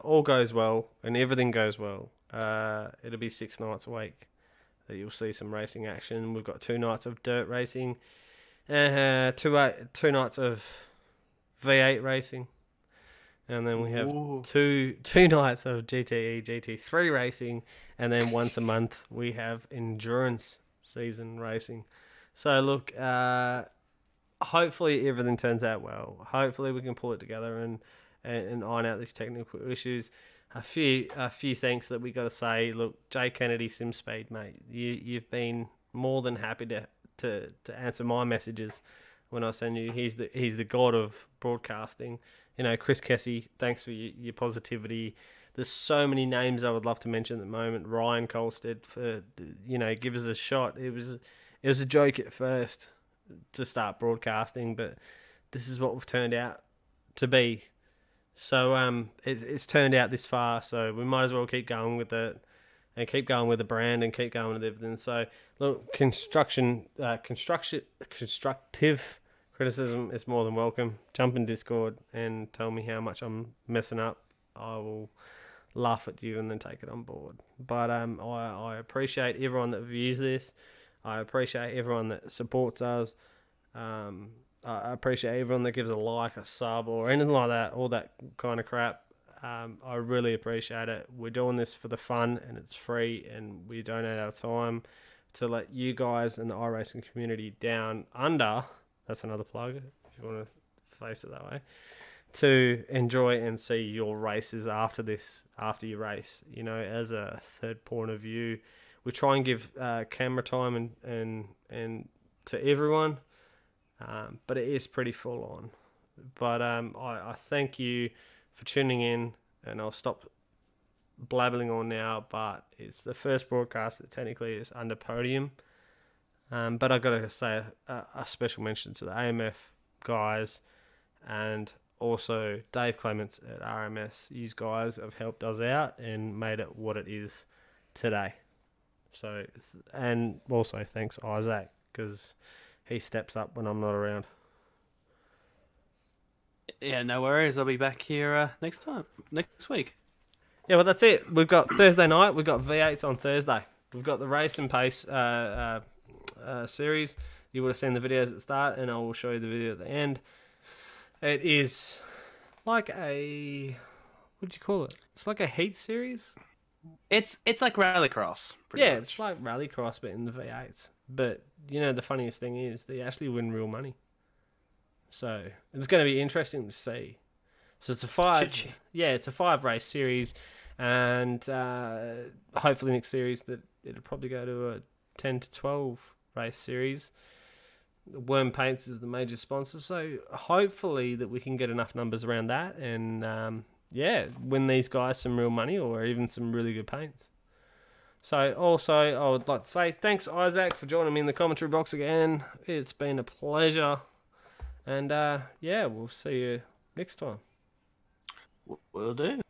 all goes well and everything goes well, it'll be 6 nights a week that you'll see some racing action. We've got 2 nights of dirt racing, 2 nights of V8 racing, and then we have two nights of GTE, GT3 racing, and then once a month we have endurance season racing. So look, hopefully everything turns out well. Hopefully we can pull it together and iron out these technical issues. A few thanks that we got to say. Look, Jay Kennedy, SimSpeed, mate, you've been more than happy to answer my messages when I send you. He's the god of broadcasting. You know, Chris Kessie, thanks for your positivity. There's so many names I would love to mention at the moment. Ryan Colstead for give us a shot. It was a joke at first to start broadcasting, but this is what we've turned out to be. So it's turned out this far, so we might as well keep going with it and keep going with the brand and keep going with everything. So look, constructive criticism is more than welcome. Jump in Discord and tell me how much I'm messing up. I will laugh at you and then take it on board. But I appreciate everyone that views this. I appreciate everyone that supports us. I appreciate everyone that gives a like, a sub, or anything like that, all that kind of crap. I really appreciate it. We're doing this for the fun, and it's free, and we donate our time to let you guys and the iRacing community down under, that's another plug, if you want to face it that way, to enjoy and see your races after you race. You know, as a third point of view, we try and give camera time and to everyone. But it is pretty full on. But I thank you for tuning in, and I'll stop blabbling on now. But it's the first broadcast that technically is under podium. But I got to say a special mention to the AMF guys, and also Dave Clements at RMS. You guys have helped us out and made it what it is today. So, and also thanks Isaac because he steps up when I'm not around. Yeah, no worries. I'll be back here next week. Yeah, well, that's it. We've got Thursday night. We've got V8s on Thursday. We've got the Race and Pace series. You would have seen the videos at the start, and I will show you the video at the end. It is like a... what do you call it? It's like a heat series. It's like rallycross. Yeah, it's like rallycross, but in the V8s. But, you know, the funniest thing is they actually win real money. So it's going to be interesting to see. So it's a 5 race series, and hopefully next series that it'll probably go to a 10 to 12 race series. Worm Paints is the major sponsor, so hopefully that we can get enough numbers around that and win these guys some real money or even some really good paints. So also I would like to say thanks, Isaac, for joining me in the commentary box again. It's been a pleasure, and we'll see you next time. Will do.